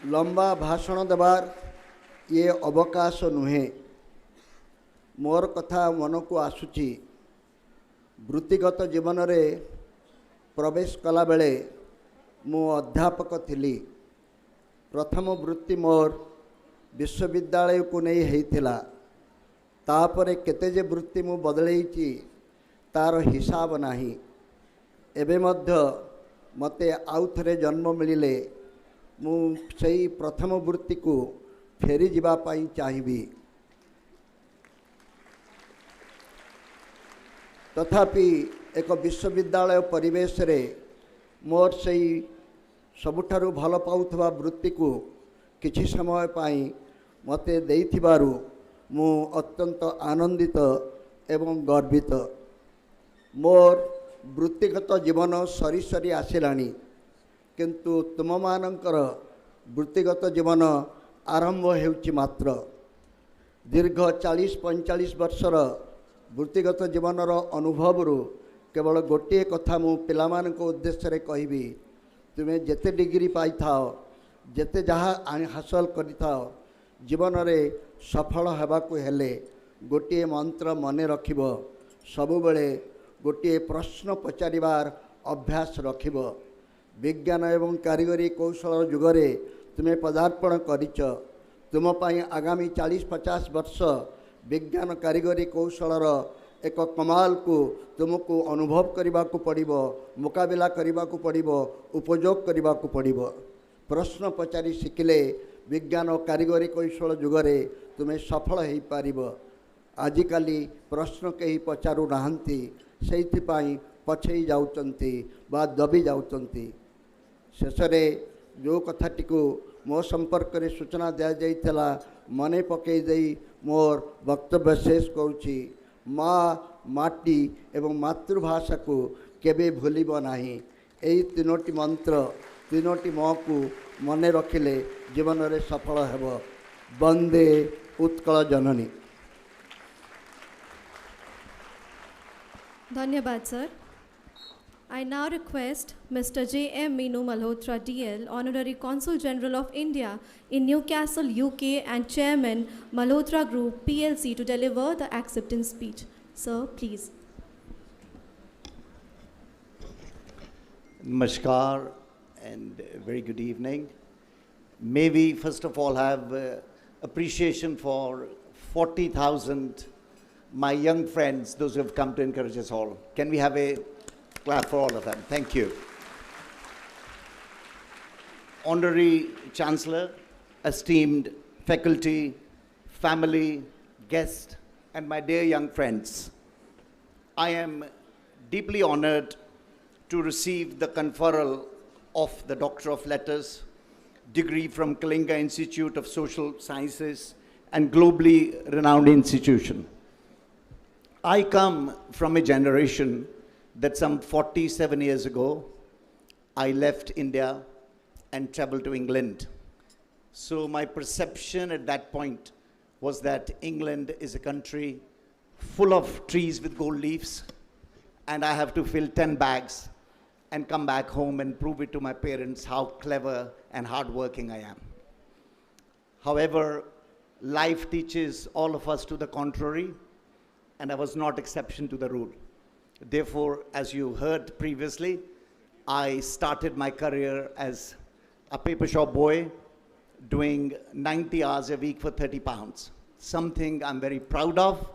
लंबा भाषण देवार ये अवकाश नुहे, मोर कथा मन को आसुची। वृत्तिगत जीवन रे प्रवेश कला बेले मु अध्यापक थिली। प्रथम वृत्ति मोर विश्वविद्यालय को नहीं हेइथिला, तापरे केते जे वृत्ति मु बदलैची तार हिसाब नाही। एबे मध्य मते आउ थरे जन्म मिलिले मु सही प्रथम वृत्ति को फेरी जिबा पाई चाहिबी। तथापि एक विश्वविद्यालय परिवेश रे मोर सही सबुठारु भल पाउथबा वृत्ति को किछि समय पाई मते देइथिबारु मु अत्यंत आनंदित एवं गर्वित। मोर वृत्तिगत जीवन सरी सरी आसिलानी, किंतु तुम मानकर वृत्तिगत जीवन आरंभ हेउछि मात्र। दीर्घ 40-45 वर्षर वृत्तिगत जीवनर अनुभव केवल गोटे कथा मु पिलामानक उद्देश्य रे कहबी, तुमे जेते डिग्री पाई थाओ, जेते जहाँ हासिल करिथाओ, जीवन रे सफल हेबाकु हेले गोटे मंत्र मने रखिबो, सबुबेले गोटे प्रश्न पचारिबार अभ्यास रखिबो। विज्ञान एवं कारीगरी कौशल जुगरे तुमे पदार्पण करिच, तुम पाई आगामी 40-50 वर्ष विज्ञान कारीगरी कौशलर एक कमाल को तुमको अनुभव करने को पड़िबो, मुकाबिला करने को पड़िबो, उपयोग करने को पड़िबो। प्रश्न पचारि शिखिले विज्ञान और कारीगरी कौशल जुगरे तुम्हें सफल हो पारिबो। आजिकाली प्रश्न कहीं पचारू नाहंती, सेइथिपाई पछई जाउचंती बा दबी जाउचंती। शेषरे जो कथाटी को मो संपर्क रे सूचना दिया जाइथिला मने पकई देई मोर वक्तव्य शेष करूची। माँ, माटी एवं मातृभाषा को केबे भूलिबो नाही। एई तीनोटी मंत्र, तीनोटी माँ को मने रखिले जीवन रे सफल हेबो। वंदे उत्कल जननी। धन्यवाद sir. I now request Mr. J.M. Meenu Malhotra, DL, Honorary Consul General of India in Newcastle, UK, and Chairman, Malhotra Group, PLC, to deliver the acceptance speech. Sir, please. Namaskar and very good evening. May we first of all have appreciation for 40,000 my young friends, those who have come to encourage us all. Can we have a clap for all of them? Thank you. Honorary Chancellor, esteemed faculty, family, guests, and my dear young friends, I am deeply honored to receive the conferral of the Doctor of Letters degree from Kalinga Institute of Social Sciences and globally renowned institution. I come from a generation that some 47 years ago, I left India and traveled to England. So my perception at that point was that England is a country full of trees with gold leaves, and I have to fill 10 bags and come back home and prove it to my parents how clever and hardworking I am. However, life teaches all of us to the contrary, and I was not exception to the rule. Therefore, as you heard previously, I started my career as a paper shop boy, doing 90 hours a week for 30 pounds. Something I'm very proud of,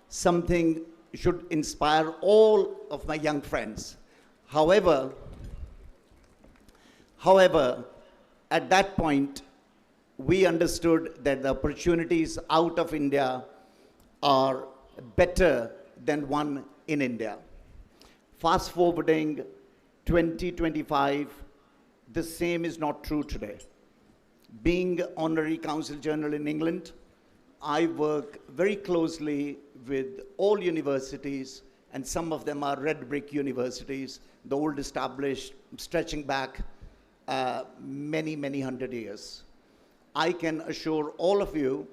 something should inspire all of my young friends. However, at that point, we understood that the opportunities out of India are better than one in India. Fast forwarding 2025, the same is not true today. Being Honorary Council General in England, I work very closely with all universities, and some of them are red brick universities, the old established, stretching back many, many hundred years. I can assure all of you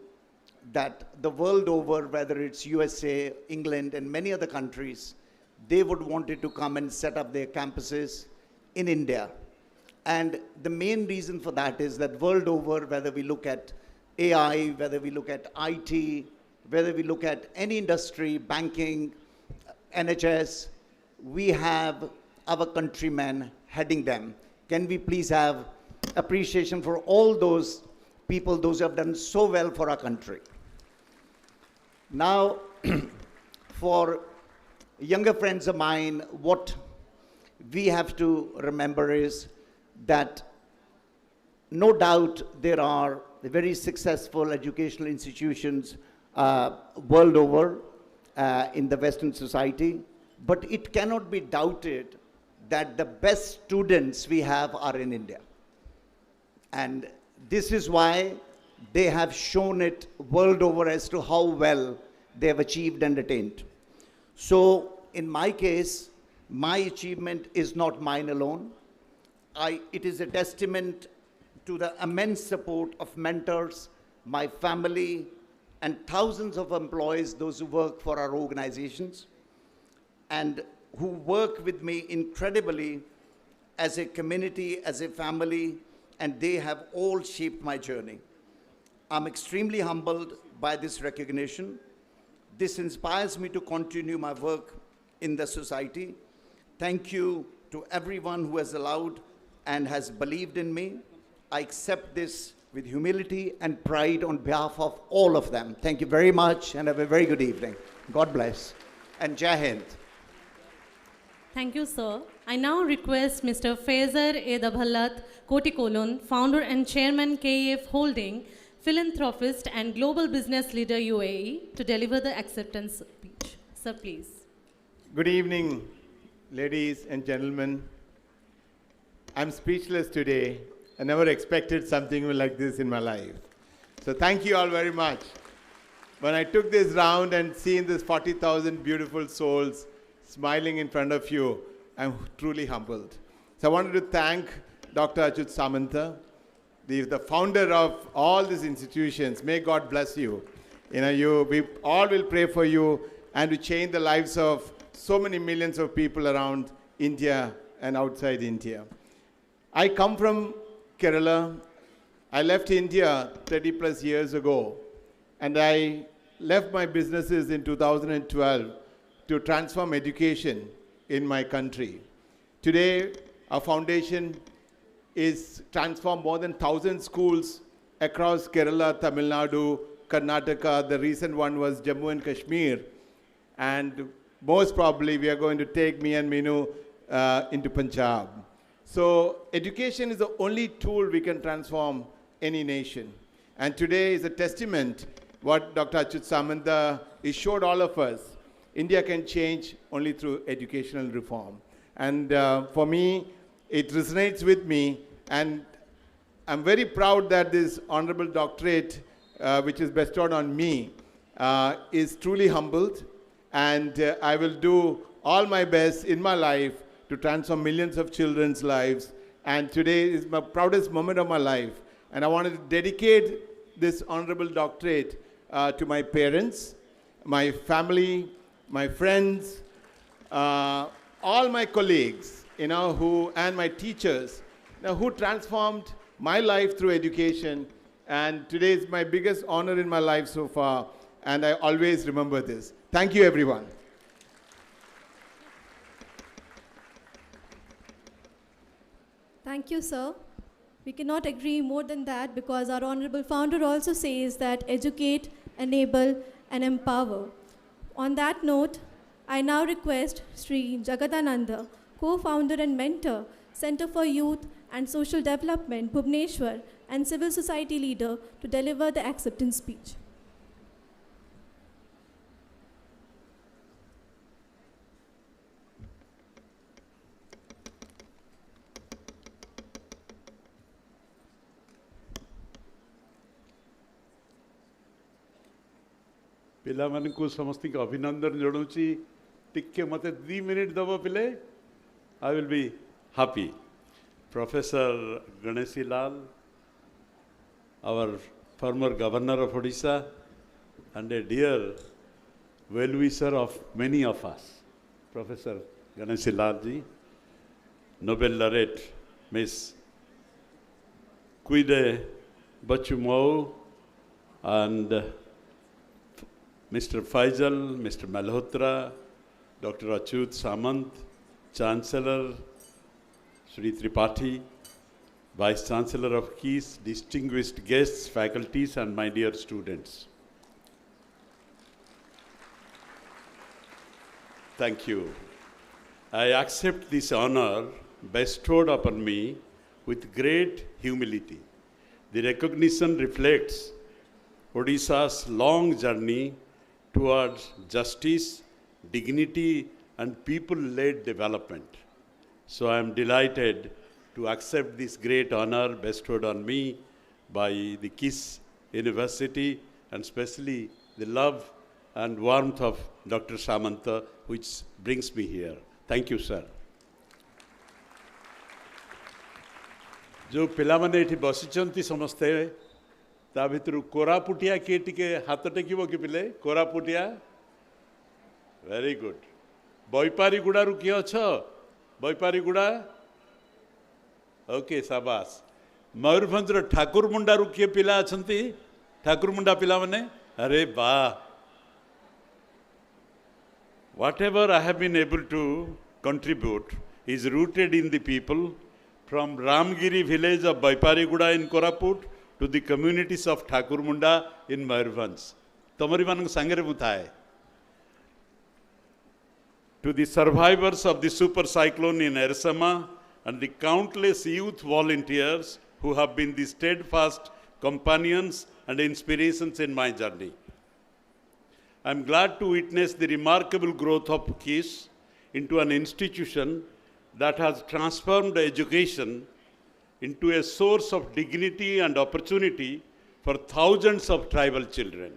that the world over, whether it's USA, England, and many other countries, they would want it to come and set up their campuses in India. And the main reason for that is that world over, whether we look at AI, whether we look at IT, whether we look at any industry, banking, NHS, we have our countrymen heading them. Can we please have appreciation for all those people, those who have done so well for our country? Now, for younger friends of mine, what we have to remember is that no doubt there are very successful educational institutions world over in the Western society, but it cannot be doubted that the best students we have are in India. And this is why they have shown it world over as to how well they have achieved and attained. So in my case, my achievement is not mine alone. It is a testament to the immense support of mentors, my family, and thousands of employees, those who work for our organizations, and who work with me incredibly as a community, as a family, and they have all shaped my journey. I'm extremely humbled by this recognition. This inspires me to continue my work in the society. Thank you to everyone who has allowed and has believed in me. I accept this with humility and pride on behalf of all of them. Thank you very much and have a very good evening. God bless. And Jai Hind. Thank you, sir. I now request Mr. Faizer A. Dabhallat Kotikolon, founder and chairman KEF Holding, philanthropist and global business leader UAE, to deliver the acceptance speech. Sir, please. Good evening, ladies and gentlemen. I'm speechless today. I never expected something like this in my life. So thank you all very much. When I took this round and seen this 40,000 beautiful souls smiling in front of you, I'm truly humbled. So I wanted to thank Dr. Achyut Samanta, the founder of all these institutions. May God bless you. We all will pray for you and to change the lives of so many millions of people around India and outside India. I come from Kerala. I left India 30 plus years ago, and I left my businesses in 2012 to transform education in my country. Today, Our foundation is transformed more than 1,000 schools across Kerala, Tamil Nadu, Karnataka. The recent one was Jammu and Kashmir. And most probably we are going to take me and Minu into Punjab. So education is the only tool we can transform any nation. And today is a testament what Dr. Achyut Samanta showed all of us. India can change only through educational reform. And for me, it resonates with me. And I'm very proud that this honorable doctorate, which is bestowed on me, is truly humbled. And I will do all my best in my life to transform millions of children's lives. And today is my proudest moment of my life. And I wanted to dedicate this honorable doctorate to my parents, my family, my friends, all my colleagues, and my teachers, who transformed my life through education. And today is my biggest honor in my life so far. And I always remember this. Thank you, everyone. Thank you, sir. We cannot agree more than that because our honorable founder also says that educate, enable, and empower. On that note, I now request Sri Jagadananda, co-founder and mentor, Center for Youth and Social Development, Bhubaneswar, and civil society leader to deliver the acceptance speech. पिलामानकु समस्त को अभिनंदन जनाऊँची टिके मत 2 minute दब पिले I will be happy professor Ganeshi Lal our former governor of Odisha and a dear well-wisher of many of us, Professor Ganeshi Lal ji, Nobel laureate Miss Quide Bachumau, and Mr. Faisal, Mr. Malhotra, Dr. Achyut Samant, Chancellor Sri Tripathi, Vice Chancellor of KIS, distinguished guests, faculties, and my dear students. Thank you. I accept this honor bestowed upon me with great humility. The recognition reflects Odisha's long journey towards justice, dignity, and people-led development. So I am delighted to accept this great honor bestowed on me by the KIS University, and especially the love and warmth of Dr. Samanta, which brings me here. Thank you, sir. जो पिलामाने एठी बसिचंती समस्ते ता भितरु कोरापुटिया के टिके हाथ टेकिबो कि पिले कोरापुटिया very good Baipariguda रु किए अछ बैपारीगुड़ा ओके शाबाश मयूरभंज ठाकुरमुंडा रु किए पिला अछंती ठाकुरमुंडा पिला माने अरे वाह whatever I have been able to contribute is rooted in the people from Ramgiri village of Baipariguda in Koraput to the communities of Thakurmunda in Mayurbhanj. Tamari manang sangere muthae. To the survivors of the super cyclone in Ersama and the countless youth volunteers who have been the steadfast companions and inspirations in my journey. I am glad to witness the remarkable growth of KIS into an institution that has transformed education into a source of dignity and opportunity for thousands of tribal children.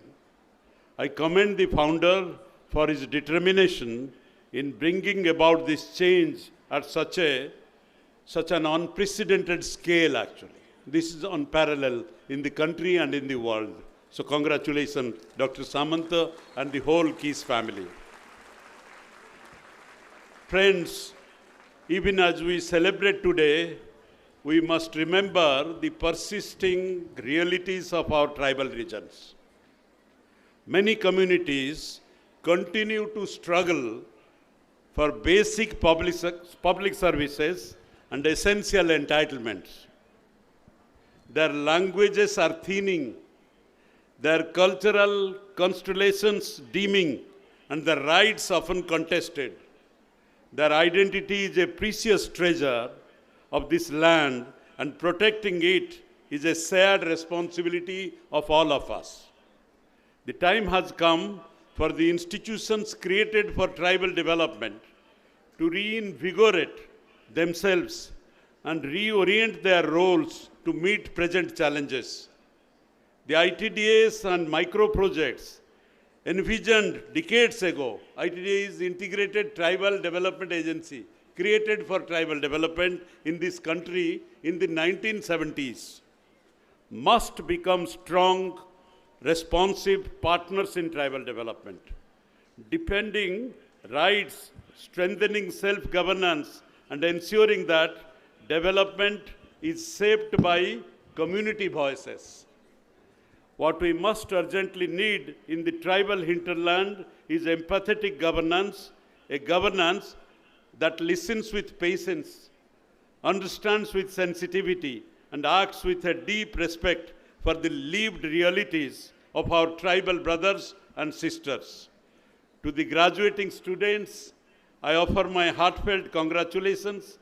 I commend the founder for his determination in bringing about this change at such an unprecedented scale actually. This is unparalleled in the country and in the world. So congratulations, Dr. Samanta and the whole KIS family. Friends, even as we celebrate today, we must remember the persisting realities of our tribal regions. Many communities continue to struggle for basic public services and essential entitlements. Their languages are thinning, their cultural constellations dimming, and their rights often contested. Their identity is a precious treasure of this land, and protecting it is a shared responsibility of all of us. The time has come for the institutions created for tribal development to reinvigorate themselves and reorient their roles to meet present challenges. The ITDAs and micro projects envisioned decades ago, ITDA is Integrated Tribal Development Agency, created for tribal development in this country in the 1970s, must become strong, responsive partners in tribal development, defending rights, strengthening self-governance, and ensuring that development is shaped by community voices. What we must urgently need in the tribal hinterland is empathetic governance, a governance that listens with patience, understands with sensitivity, and acts with a deep respect for the lived realities of our tribal brothers and sisters. To the graduating students, I offer my heartfelt congratulations.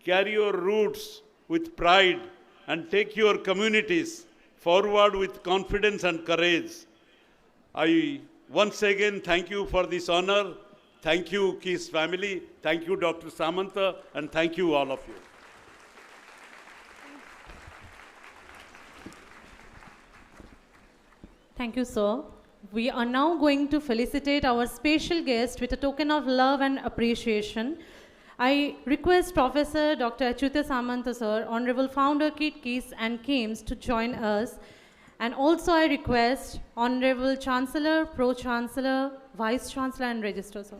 Carry your roots with pride and take your communities forward with confidence and courage. I once again thank you for this honor. Thank you, KISS family. Thank you, Dr. Samanta, and thank you, all of you. Thank you, sir. We are now going to felicitate our special guest with a token of love and appreciation. I request Professor Dr. Achyuta Samanta, sir, Honorable Founder, KISS and KIMS to join us. And also I request Honorable Chancellor, Pro-Chancellor, Vice-Chancellor and Registrar, sir.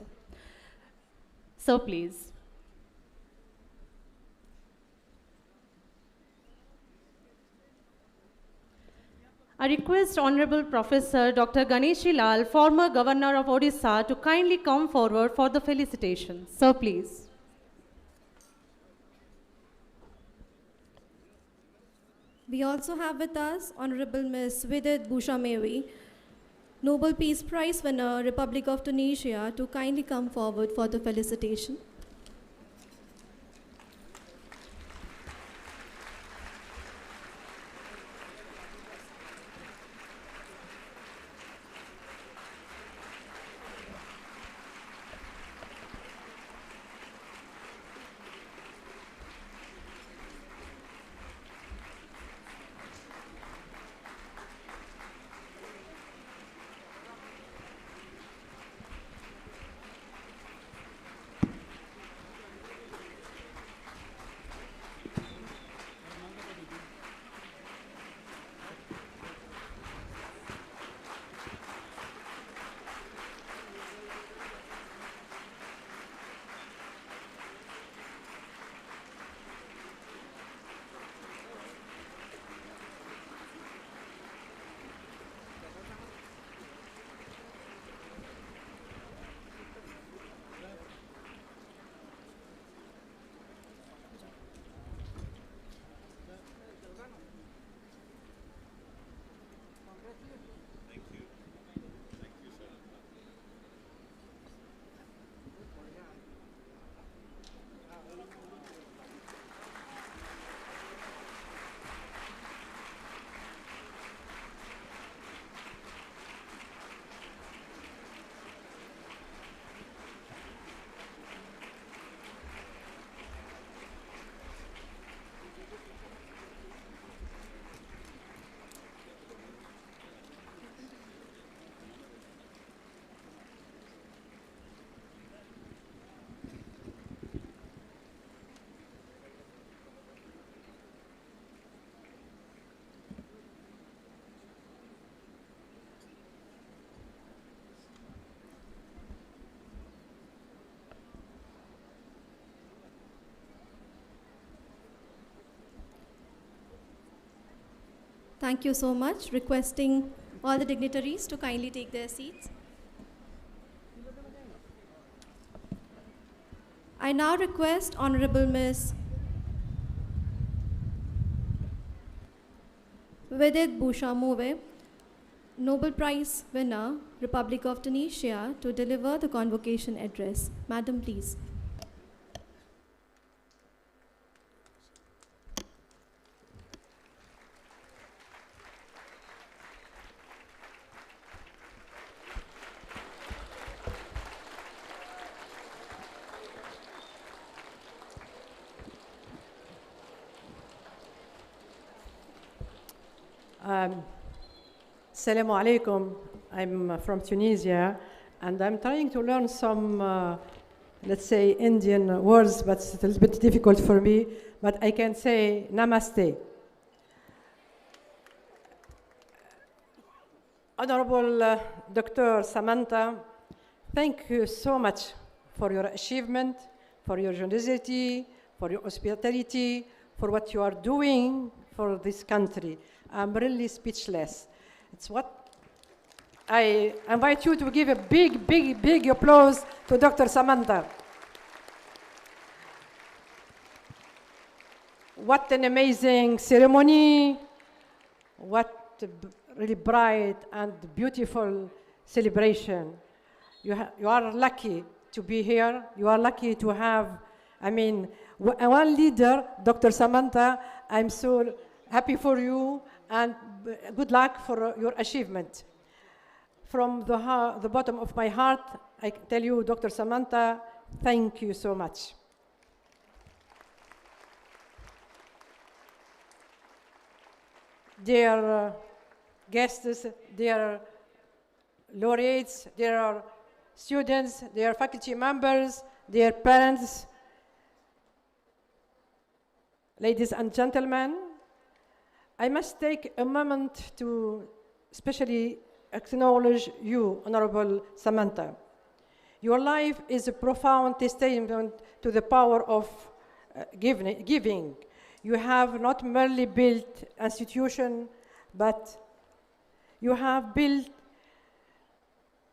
Sir, please. I request Honorable Professor Dr. Ganeshi Lal, former Governor of Odisha, to kindly come forward for the felicitations. Sir, please. We also have with us Honorable Ms. Vidit Bhushamevi, Nobel Peace Prize winner, Republic of Tunisia, to kindly come forward for the felicitation. Thank you so much. Requesting all the dignitaries to kindly take their seats. I now request Honorable Ms. Vidit Bushamove, Nobel Prize winner, Republic of Tunisia, to deliver the convocation address. Madam, please. Assalamu alaikum. I'm from Tunisia, and I'm trying to learn some, let's say, Indian words, but it's a little bit difficult for me. But I can say namaste. Honorable Dr. Samantha, thank you so much for your achievement, for your generosity, for your hospitality, for what you are doing for this country. I'm really speechless. It's what I invite you to give a big, big, big applause to Dr. Samantha. What an amazing ceremony. What a really bright and beautiful celebration. You are lucky to be here. You are lucky to have, one leader, Dr. Samantha. I'm so happy for you, and good luck for your achievement. From the bottom of my heart, I tell you, Dr. Samantha, thank you so much. Dear guests, dear laureates, dear students, dear faculty members, dear parents, ladies and gentlemen, I must take a moment to especially acknowledge you, Honorable Samantha. Your life is a profound testament to the power of giving. You have not merely built an institution, but you have built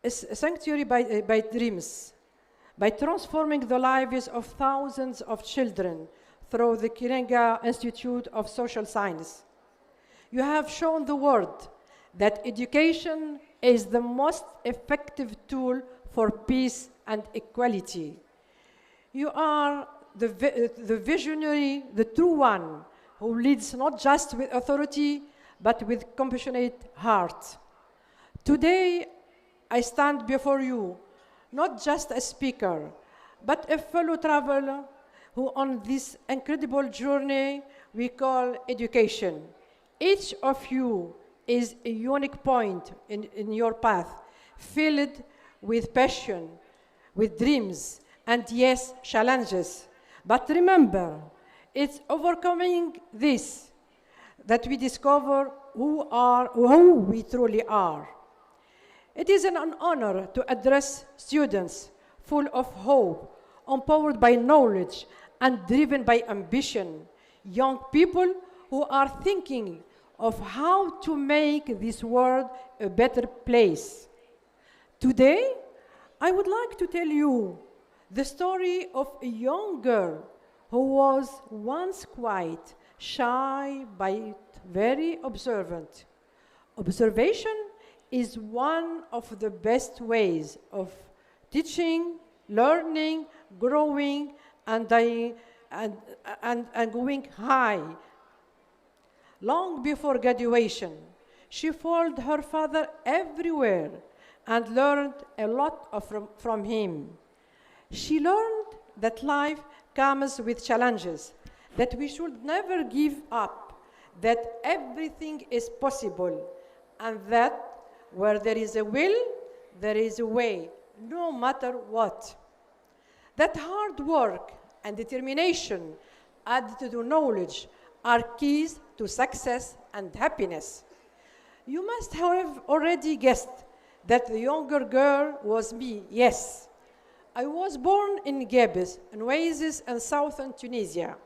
a sanctuary by dreams, by transforming the lives of thousands of children through the Kirenga Institute of Social Science. You have shown the world that education is the most effective tool for peace and equality. You are the visionary, the true one, who leads not just with authority, but with compassionate heart. Today, I stand before you, not just a speaker, but a fellow traveler who on this incredible journey we call education. Each of you is a unique point in your path, filled with passion, with dreams, and yes, challenges. But remember, it's overcoming this that we discover who we truly are. It is an honor to address students full of hope, empowered by knowledge, and driven by ambition, young people who are thinking of how to make this world a better place. Today, I would like to tell you the story of a young girl who was once quiet, shy, but very observant. Observation is one of the best ways of teaching, learning, growing, and going high. Long before graduation, she followed her father everywhere and learned a lot from him. She learned that life comes with challenges, that we should never give up, that everything is possible, and that where there is a will, there is a way, no matter what. That hard work and determination added to knowledge are keys to success and happiness. You must have already guessed that the younger girl was me. Yes, I was born in Gebes, an oasis in southern Tunisia.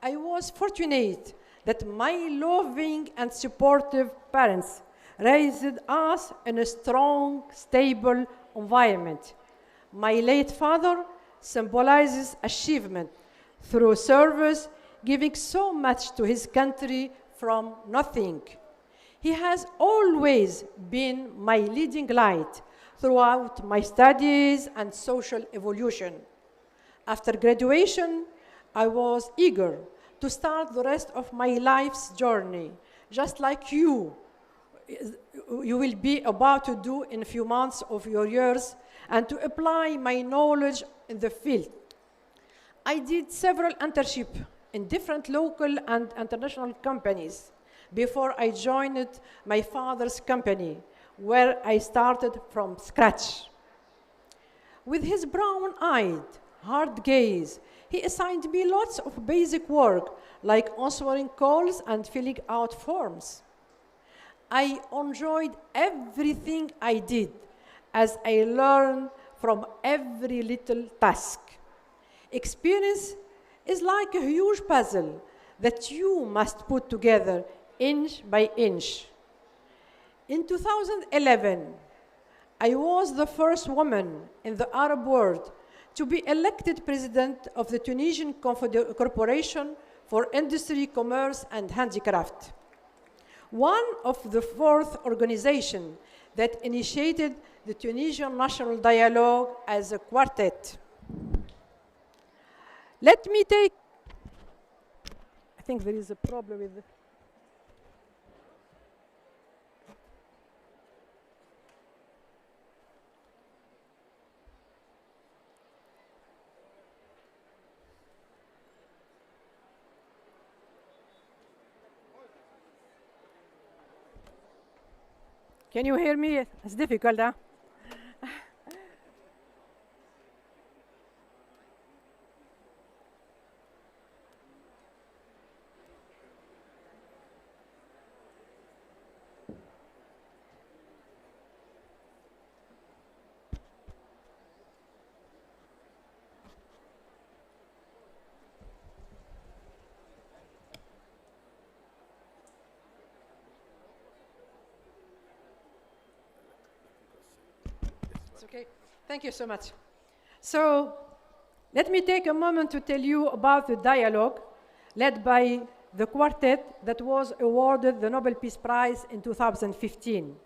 I was fortunate that my loving and supportive parents raised us in a strong, stable environment. My late father symbolizes achievement through service, giving so much to his country from nothing. He has always been my leading light throughout my studies and social evolution. After graduation, I was eager to start the rest of my life's journey, just like you will be about to do in a few months of your years, and to apply my knowledge in the field. I did several internships in different local and international companies before I joined my father's company, where I started from scratch. With his brown-eyed, hard gaze, he assigned me lots of basic work, like answering calls and filling out forms. I enjoyed everything I did, as I learned from every little task. Experience is like a huge puzzle that you must put together inch by inch. In 2011, I was the first woman in the Arab world to be elected president of the Tunisian Corporation for Industry, Commerce and Handicraft, one of the 4th organizations that initiated the Tunisian National Dialogue as a quartet. Let me take, I think there is a problem with Can you hear me? It's difficult, huh? It's okay. Thank you so much. So let me take a moment to tell you about the dialogue led by the quartet that was awarded the Nobel Peace Prize in 2015.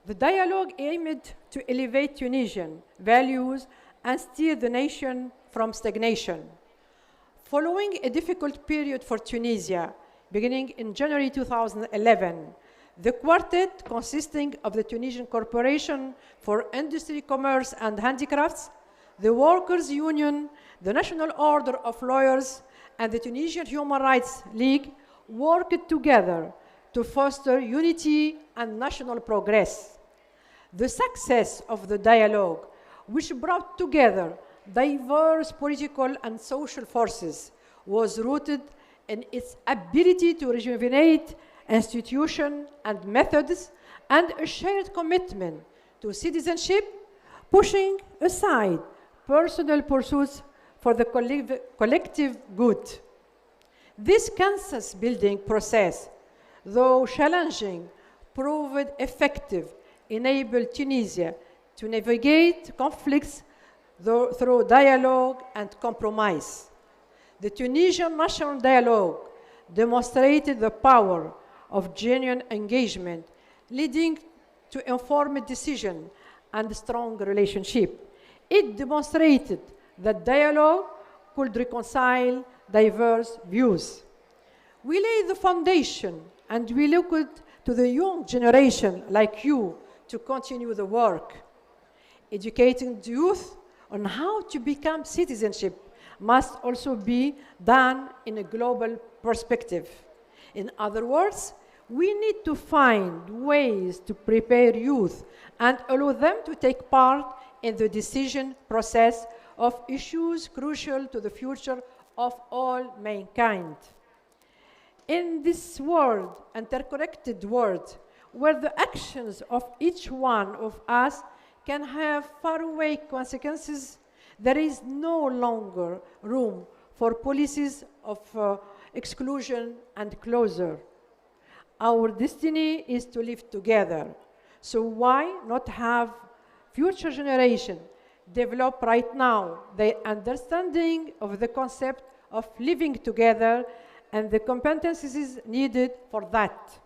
The dialogue aimed to elevate Tunisian values and steer the nation from stagnation. Following a difficult period for Tunisia, beginning in January 2011, the quartet, consisting of the Tunisian Corporation for Industry, Commerce and Handicrafts, the Workers' Union, the National Order of Lawyers, and the Tunisian Human Rights League, worked together to foster unity and national progress. The success of the dialogue, which brought together diverse political and social forces, was rooted in its ability to rejuvenate institutions and methods, and a shared commitment to citizenship, pushing aside personal pursuits for the collective good. This consensus-building process, though challenging, proved effective, enabled Tunisia to navigate conflicts through dialogue and compromise. The Tunisian National Dialogue demonstrated the power of genuine engagement, leading to informed decision and strong relationship. It demonstrated that dialogue could reconcile diverse views. We laid the foundation, and we looked to the young generation like you to continue the work. Educating the youth on how to become citizenship must also be done in a global perspective. In other words, we need to find ways to prepare youth and allow them to take part in the decision process of issues crucial to the future of all mankind. In this world, interconnected world, where the actions of each one of us can have faraway consequences, there is no longer room for policies of exclusion and closure. Our destiny is to live together. So why not have future generations develop right now their understanding of the concept of living together and the competencies needed for that?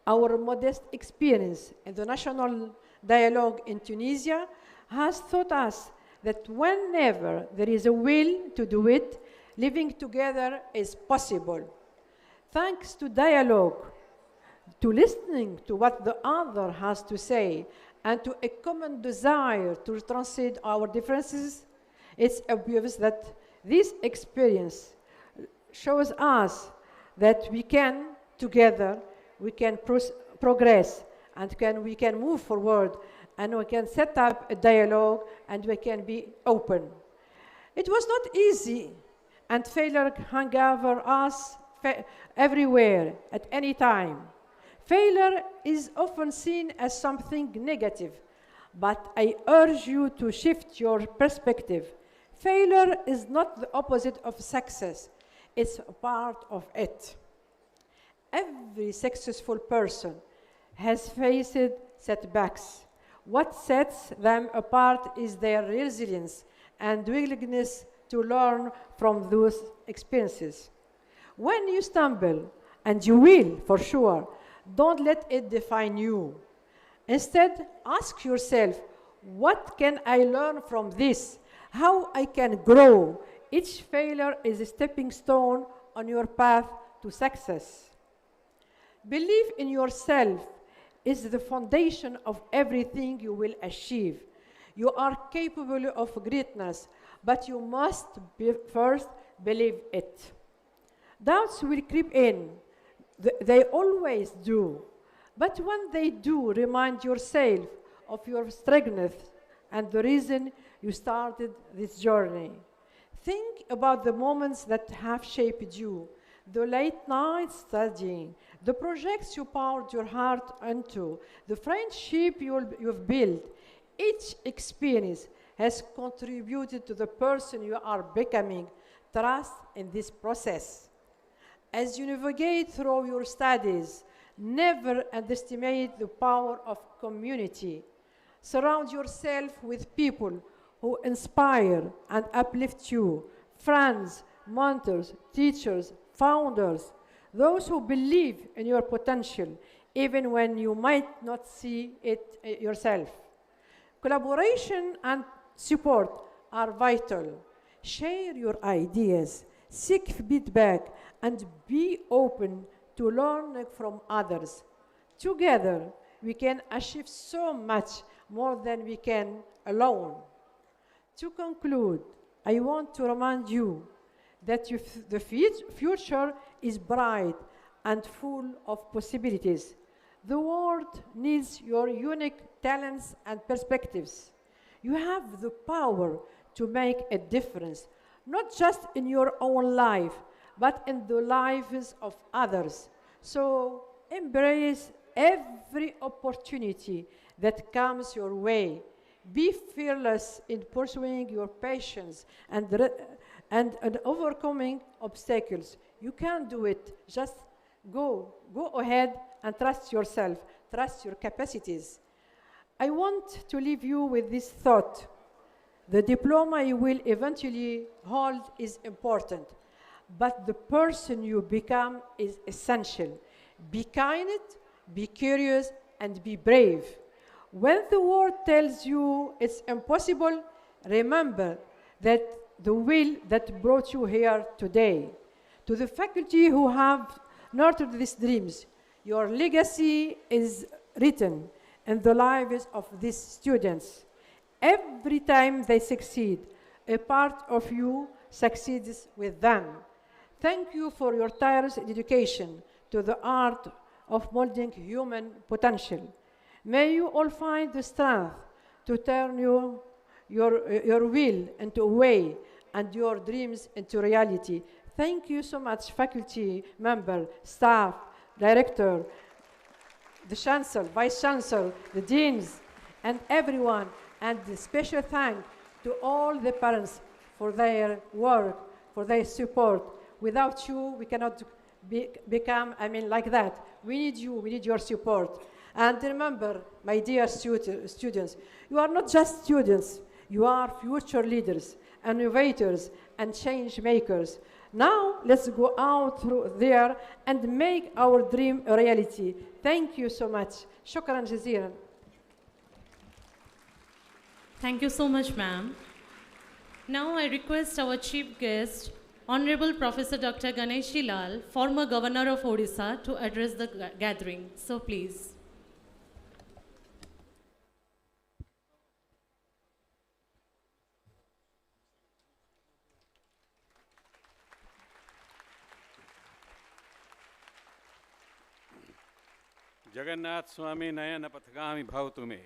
Our modest experience in the national dialogue in Tunisia has taught us that whenever there is a will to do it, living together is possible. Thanks to dialogue, to listening to what the other has to say, and to a common desire to transcend our differences, it's obvious that this experience shows us that we can, together, we can progress, and we can move forward, and we can set up a dialogue, and we can be open. It was not easy, and failure hung over us everywhere, at any time. Failure is often seen as something negative, but I urge you to shift your perspective. Failure is not the opposite of success, it's a part of it. Every successful person has faced setbacks. What sets them apart is their resilience and willingness to learn from those experiences. When you stumble, and you will for sure, don't let it define you. Instead, ask yourself, what can I learn from this? How I can grow? Each failure is a stepping stone on your path to success. Believe in yourself is the foundation of everything you will achieve. You are capable of greatness, but you must first believe it. Doubts will creep in. They always do. But when they do, remind yourself of your strength and the reason you started this journey. Think about the moments that have shaped you, the late nights studying, the projects you poured your heart into, the friendship you've built. Each experience has contributed to the person you are becoming. Trust in this process. As you navigate through your studies, never underestimate the power of community. Surround yourself with people who inspire and uplift you, friends, mentors, teachers, founders, those who believe in your potential, even when you might not see it yourself. Collaboration and support are vital. Share your ideas, seek feedback, and be open to learn from others. Together, we can achieve so much more than we can alone. To conclude, I want to remind you that the future is bright and full of possibilities. The world needs your unique talents and perspectives. You have the power to make a difference, not just in your own life, but in the lives of others. So embrace every opportunity that comes your way. Be fearless in pursuing your passions and overcoming obstacles. You can do it. Just go ahead and trust yourself. Trust your capacities. I want to leave you with this thought. The diploma you will eventually hold is important, but the person you become is essential. Be kind, be curious, and be brave. When the world tells you it's impossible, remember that the will that brought you here today. To the faculty who have nurtured these dreams, your legacy is written in the lives of these students. Every time they succeed, a part of you succeeds with them. Thank you for your tireless dedication to the art of molding human potential. May you all find the strength to turn your will into a way and your dreams into reality. Thank you so much, faculty member, staff, director, the chancellor, vice chancellor, the deans, and everyone. And a special thank to all the parents for their work, for their support. Without you, we cannot become, like that. We need you, we need your support. And remember, my dear students, you are not just students, you are future leaders, innovators, and change makers. Now, let's go out through there and make our dream a reality. Thank you so much. شكرا جزيلا. Thank you so much, ma'am. Now I request our chief guest, Honorable Professor Dr. Ganeshi Lal, former Governor of Odisha, to address the gathering. So please. Jagannath स्वामी नयन पथगामी भवतु मे.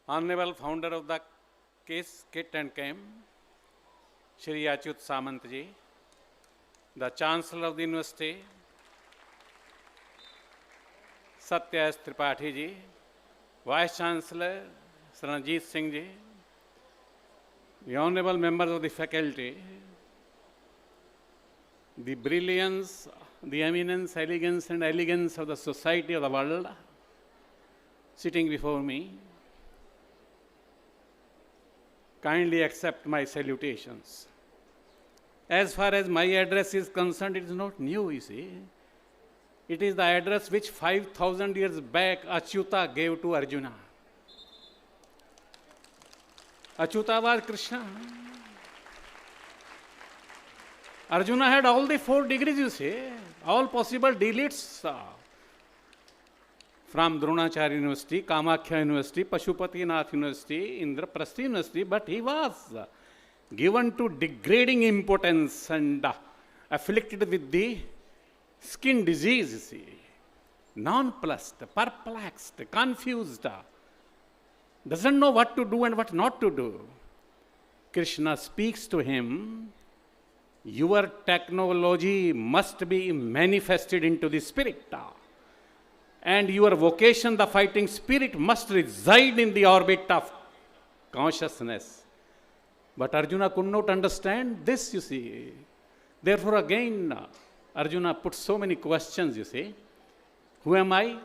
Honorable founder of the KISS Kit and Camp, Shri Achyut Samant ji, the Chancellor of the University, Satya S. Tripathi ji, Vice Chancellor Saranjit Singh ji, the honorable members of the faculty, the brilliance, the eminence, elegance and elegance of the society of the world sitting before me, kindly accept my salutations. As far as my address is concerned, it is not new, you see. It is the address which 5,000 years back Achyuta gave to Arjuna. Achyuta was Krishna. Arjuna had all the 4 degrees, you see, all possible deletes from Dronacharya University, Kamakhya University, Pashupatinath University, Indraprastha University, but he was given to degrading impotence and afflicted with the skin disease, you see, nonplussed, perplexed, confused, doesn't know what to do and what not to do. Krishna speaks to him, your technology must be manifested into the spirit. And your vocation, the fighting spirit, must reside in the orbit of consciousness. But Arjuna could not understand this, you see. Therefore, again, Arjuna put so many questions, you see. Who am I?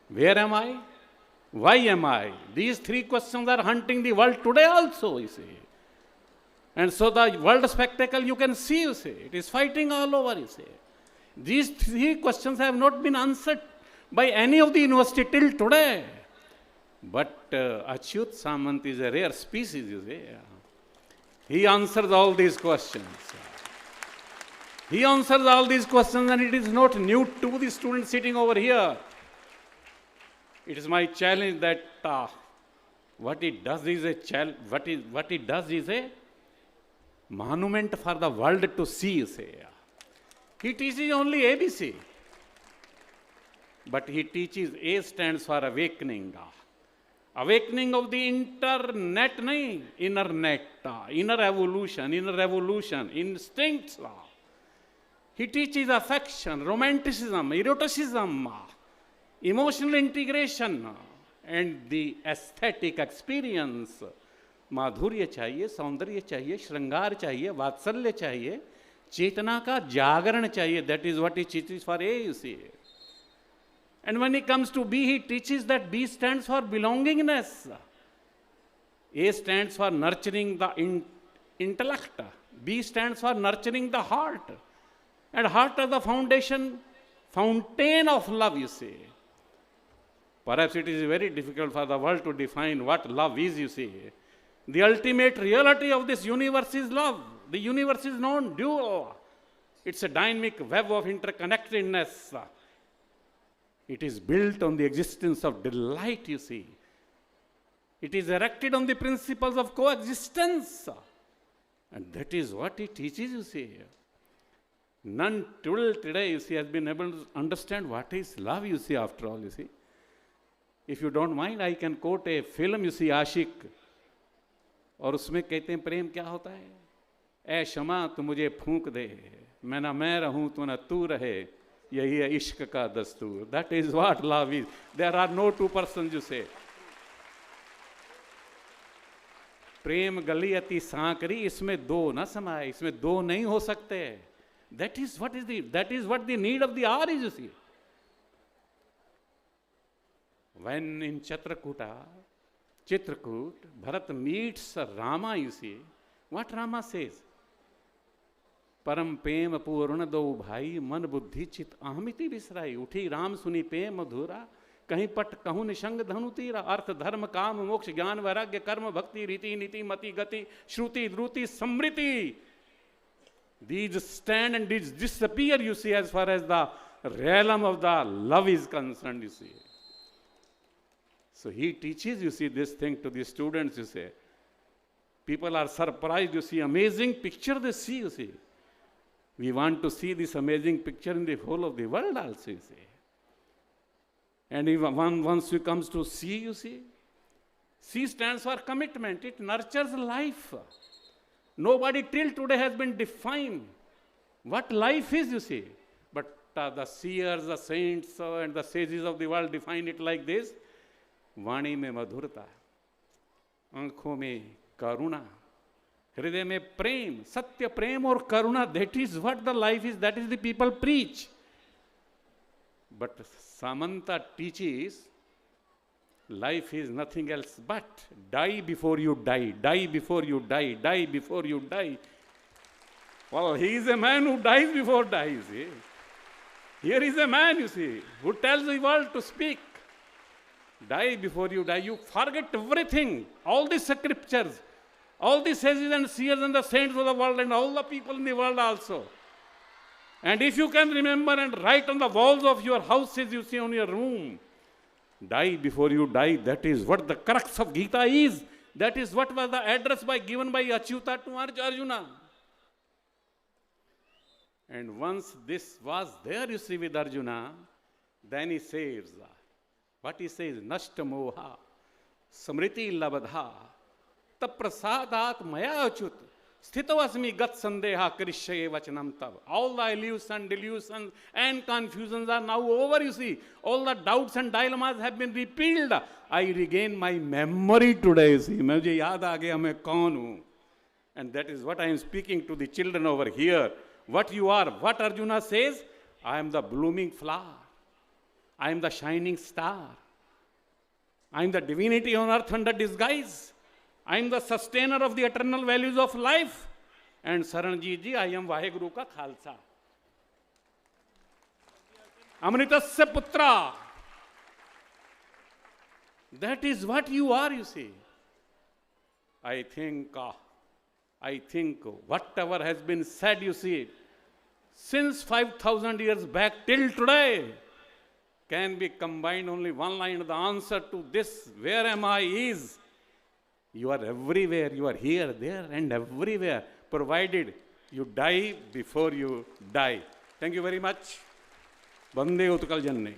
Where am I? Why am I? These 3 questions are hunting the world today also, you see. And so the world spectacle you can see, you see, it is fighting all over, you see. These 3 questions have not been answered by any of the university till today. But Achyut Samant is a rare species, you see. He answers all these questions. He answers all these questions, and it is not new to the students sitting over here. It is my challenge that what it does is a monument for the world to see, you say. He teaches only ABC. But he teaches A stands for awakening. Awakening of the internet, inner net, inner evolution, instincts. He teaches affection, romanticism, eroticism, emotional integration, and the aesthetic experience. माधुर्य चाहिए, सौंदर्य चाहिए, श्रृंगार चाहिए, वात्सल्य चाहिए, चेतना का जागरण चाहिए. That is what he teaches for A, you see. And when he comes to B, he teaches that B stands for belongingness. A stands for nurturing the intellect. B stands for nurturing the heart. And heart is the fountain of love, you see. Perhaps it is very difficult for the world to define what love is, you see. The ultimate reality of this universe is love. The universe is non-dual. It's a dynamic web of interconnectedness. It is built on the existence of delight, you see. It is erected on the principles of coexistence. And that is what he teaches, you see. None till today, you see, has been able to understand what is love, you see, after all, you see. If you don't mind, I can quote a film, you see, Ashik. और उसमें कहते हैं प्रेम क्या होता है? ऐ शमा तू मुझे फूंक दे, मैं ना मैं रहूं तो ना तू रहे, यही है इश्क का दस्तूर. That is what love is. There are no 2 persons, you say. प्रेम गली अति सांकरी, इसमें 2 न समाये, इसमें 2 नहीं हो सकते. That is what the need of the hour is, you see. When in Chitrakoot, Bharat meets Rama, you see, What Rama says? परम प्रेम पूर्ण दो भाई मन बुद्धि चित अहमिति विसराई उठी राम सुनी प्रेम मधुरा कहीं पट कहूँ निशंग धनु तीरा अर्थ धर्म काम मोक्ष ज्ञान वैराग्य कर्म भक्ति रीति नीति मति गति श्रुति द्रुति समृति. These stand and these disappear, you see, as far as the realm of the love is concerned, you see. So he teaches, you see, this thing to the students, you see. People are surprised, you see, amazing picture they see, you see. We want to see this amazing picture in the whole of the world also, you see. And even once it comes to C, you see, C stands for commitment. It nurtures life. Nobody till today has been defined what life is, you see. But the seers, the saints, and the sages of the world define it like this. वाणी में मधुरता, आंखों में करुणा, हृदय में प्रेम, सत्य प्रेम और करुणा. That is what the life is. That is the people preach. But Samanta teaches life is nothing else but die before you die, die before you die, die before you die. Well, he is a man who dies before dies. See? Here is a man, you see, who tells the world to speak. Die before you die. You forget everything, all the scriptures, all the sages and seers and the saints of the world and all the people in the world also. And if you can remember and write on the walls of your houses, you see, on your room, die before you die. That is what the crux of Gita is. That is what was the address given by Achyuta to Arjuna. And once this was there, you see, with Arjuna, then he says, what he says, Nashta moha, smriti labadha, taprasadat maya achyut, sthitavasmi gat sandeha krishye vachanam tab. All the illusions, delusions, and confusions are now over, you see. All the doubts and dilemmas have been repealed. I regain my memory today, you see. Mujhe yaad aa gaya main kaun hu. And that is what I am speaking to the children over here. What you are, what Arjuna says, I am the blooming flower. I am the shining star. I am the divinity on earth under disguise. I am the sustainer of the eternal values of life. And Saranji ji, I am Vaheguru ka Khalsa. Amritasya putra. That is what you are, you see. I think whatever has been said, you see, since 5,000 years back till today, can be combined only one line. The answer to this, where am I, is you are everywhere. You are here, there, and everywhere, provided you die before you die. Thank you very much. Vande Utkal Janne.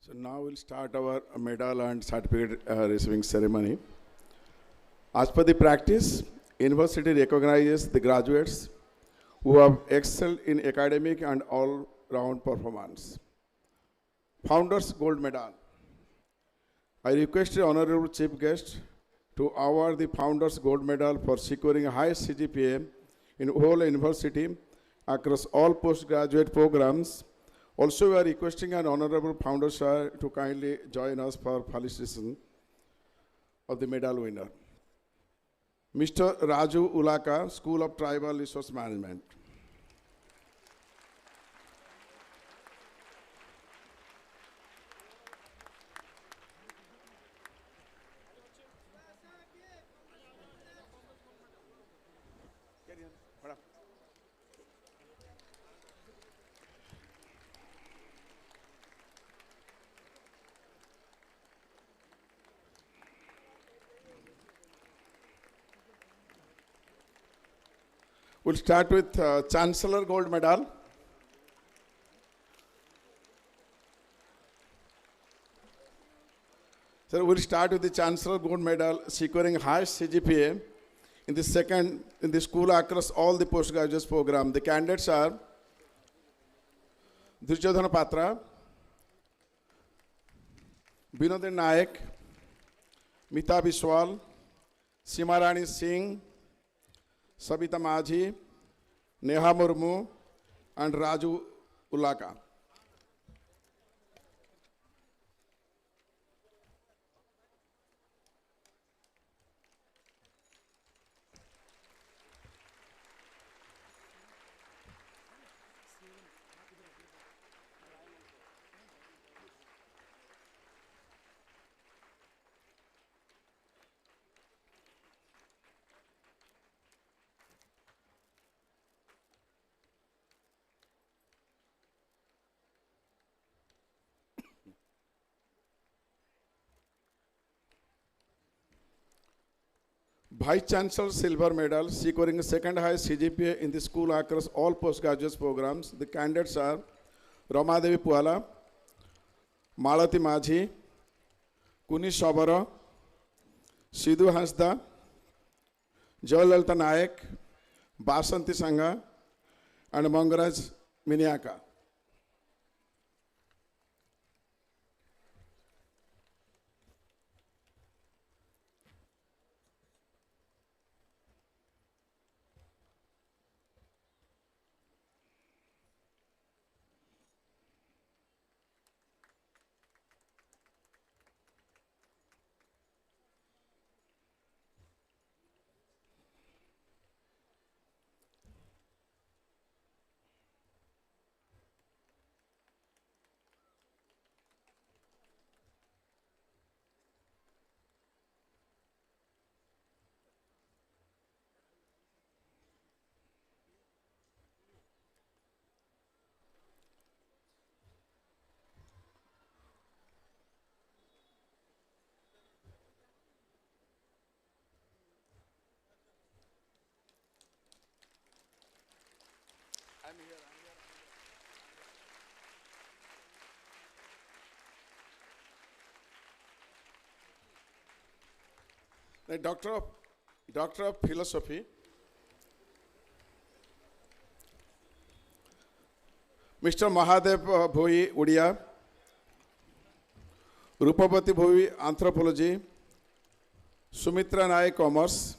So now we'll start our medal and certificate receiving ceremony. As per the practice, university recognizes the graduates who have excelled in academic and all-round performance. Founders Gold Medal. I request the Honorable Chief Guest to award the Founders Gold Medal for securing a high CGPA in whole university across all postgraduate programs. Also, we are requesting an Honorable Founder Sir to kindly join us for felicitation of the medal winner. Mr. Raju Ulaka, School of Tribal Resource Management. We'll start with Chancellor Gold Medal. So we'll start with the Chancellor Gold Medal securing high CGPA in the school across all the postgraduate program. The candidates are Duryodhana Patra, Binodin Nayak, Mita Biswal, Simarani Singh, Sabita Majhi, Neha Murmu, and Raju Ulaka. Vice Chancellor Silver Medal, securing a second highest CGPA in the school across all postgraduate programs. The candidates are Rama Devi Puala, Malati Majhi, Kuni Shabara, Sidhu Hasda, Joylalta Nayak, Basanti Sangha, and Mangaraj Miniaka. The Doctor of Philosophy, Mr. Mahadev Bhoi, Udia, Rupapati Bhoi, Anthropology, Sumitra Naik, Commerce,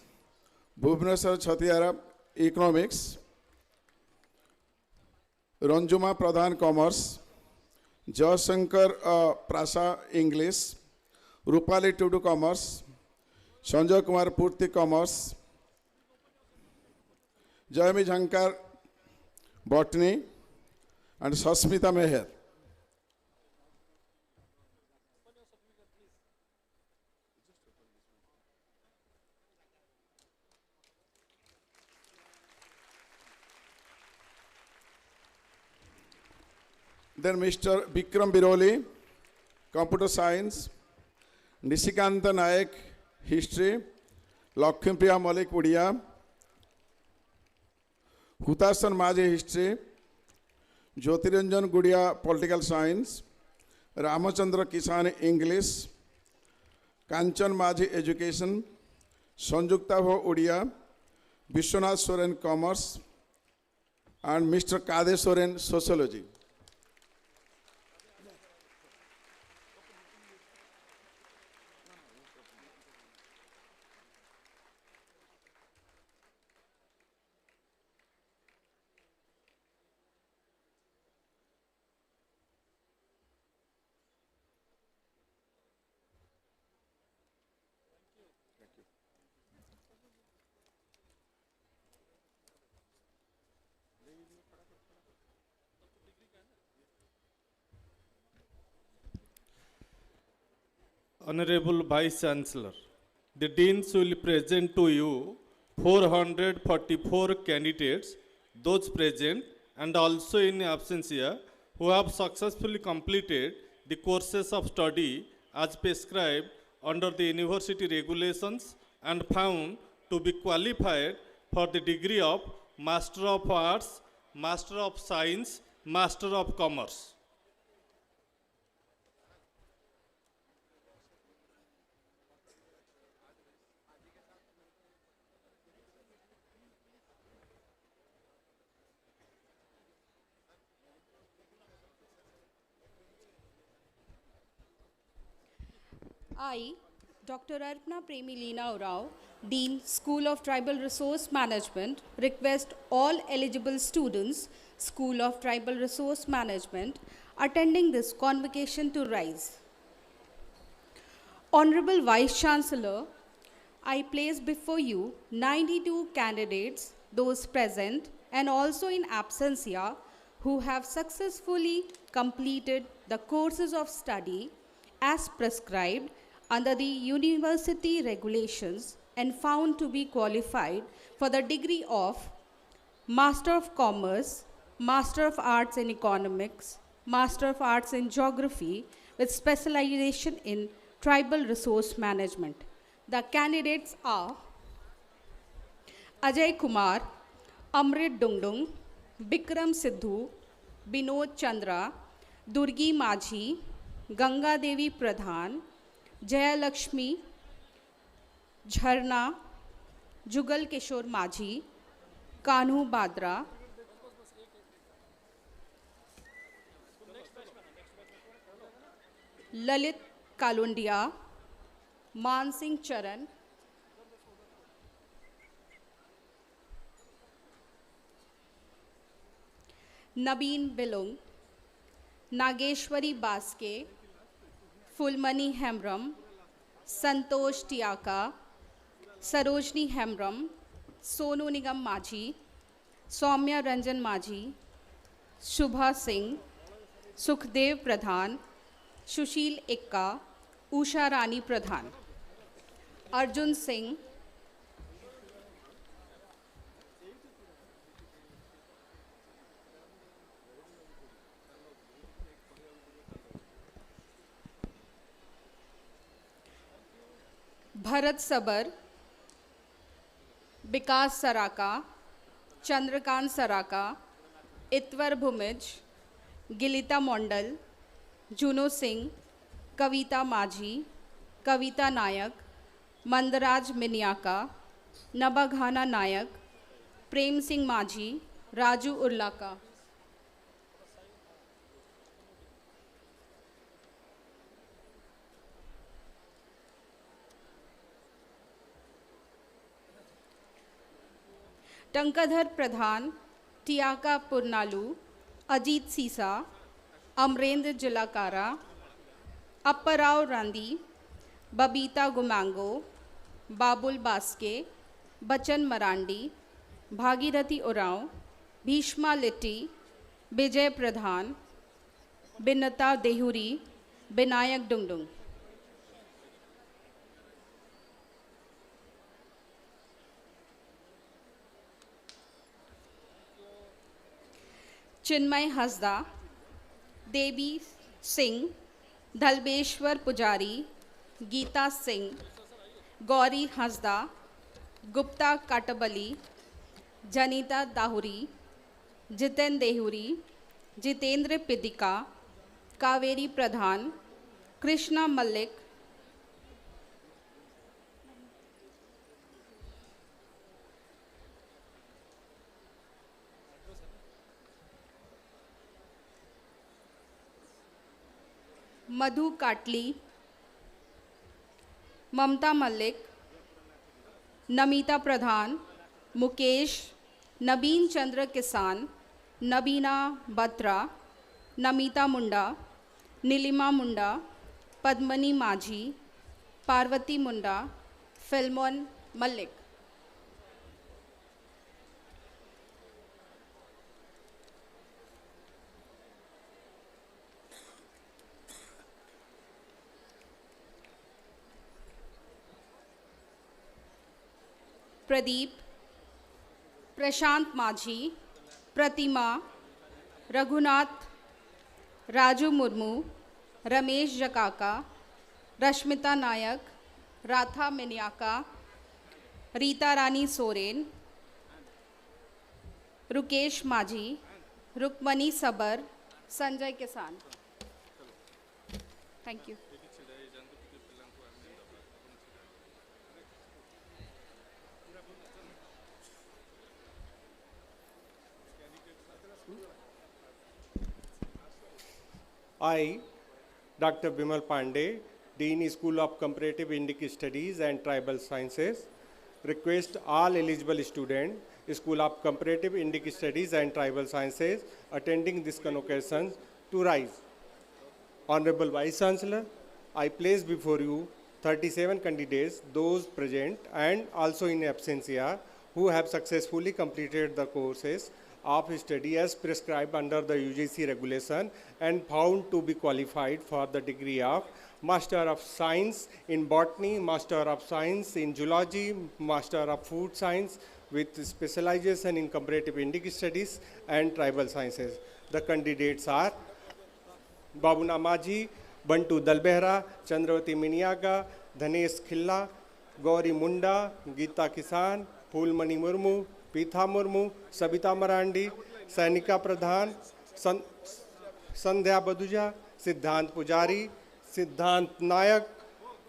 Bhuvneswar Chhatiyara, Economics, Ranjuma Pradhan, Commerce, Jayasankar Prasa, English, Rupali Tudu, Commerce, Sanjay Kumar Purti, Commerce, Jayami Jhankar, Botany, and Sasmita Meher. Then Mr. Bikram Biroli, Computer Science, Nishikanta Nayak, History, Lakshmipriya Malik Udia, Hutasan Majhi, History, Jyotiranjan Gudia, Political Science, Ramachandra Kisani, English, Kanchan Majhi, Education, Sanjukta Bho Udia, Vishwanath Soren, Commerce, and Mr. Kade Soren, Sociology. Honorable Vice Chancellor, the Deans will present to you 444 candidates, those present and also in absentia, who have successfully completed the courses of study as prescribed under the university regulations and found to be qualified for the degree of Master of Arts, Master of Science, Master of Commerce. I, Dr. Arpana Premilina Rao, Dean, School of Tribal Resource Management, request all eligible students, School of Tribal Resource Management, attending this convocation to rise. Honorable Vice Chancellor, I place before you 92 candidates, those present and also in absentia, who have successfully completed the courses of study as prescribed under the university regulations and found to be qualified for the degree of Master of Commerce, Master of Arts in Economics, Master of Arts in Geography with specialization in Tribal Resource Management. The candidates are Ajay Kumar, Amrit Dungdung, Bikram Sidhu, Binod Chandra, Durgi Majhi, Ganga Devi Pradhan, Jaya Lakshmi, Jharna, Jugal Kishore Majhi, Kanhu Badra, Lalit Kalundia, Man Singh Charan, Nabeen Bilung, Nageshwari Baske, Fulmani Hemram, Santosh Tiaka, Sarojini Hemram, Sonu Nigam Majhi, Soumya Ranjan Majhi, Shubha Singh, Sukhdev Pradhan, Shushil Ikka, Usha Rani Pradhan, Arjun Singh, Bharat Sabar, Vikas Saraka, Chandrakant Saraka, Itwar Bhumij, Gilita Mondal, Juno Singh, Kavita Majhi, Kavita Nayak, Mandaraj Minyaka, Nabaghana Nayak, Prem Singh Majhi, Raju Urlaka. Tankadhar Pradhan, Tiaka Purnalu, Ajit Sisa, Amrendra Jilakara, Apparao Randi, Babita Gumango, Babul Baske, Bachan Marandi, Bhagirathi Urao, Bhishma Litti, Bijay Pradhan, Binata Dehuri, Binayak Dungdung. Chinmay Hasda, Devi Singh, Dhalbeshwar Pujari, Geeta Singh, Gauri Hasda, Gupta Katabali, Janita Dahuri, Jiten Dehuri, Jitendra Pidika, Kaveri Pradhan, Krishna Malik, Madhu Katli, Mamta Malik, Namita Pradhan, Mukesh, Nabeen Chandra Kisan, Nabina Batra, Namita Munda, Nilima Munda, Padmani Majhi, Parvati Munda, Filmon Malik. Pradeep, Prashant Majhi, Pratima, Raghunath, Raju Murmu, Ramesh Jakaka, Rashmita Nayak, Ratha Minyaka, Rita Rani Soren, Rukesh Majhi, Rukmani Sabar, Sanjay Kisan. Thank you. I, Dr. Bimal Pandey, Dean, School of Comparative Indic Studies and Tribal Sciences, request all eligible students, School of Comparative Indic Studies and Tribal Sciences, attending this convocation to rise. Honorable Vice Chancellor, I place before you 37 candidates, those present and also in absentia, who have successfully completed the courses of study as prescribed under the UGC regulation and found to be qualified for the degree of Master of Science in Botany, Master of Science in Zoology, Master of Food Science with specialization in Comparative Indic Studies and Tribal Sciences. The candidates are Babuna Maji, Bantu Dalbehra, Chandravati Miniaga, Dhanesh Khilla, Gauri Munda, Geeta Kisan, Phulmani Murmu, Pitha Murmu, Sabita Marandi, Sainika Pradhan, Sandhya Baduja, Siddhant Pujari, Siddhant Nayak,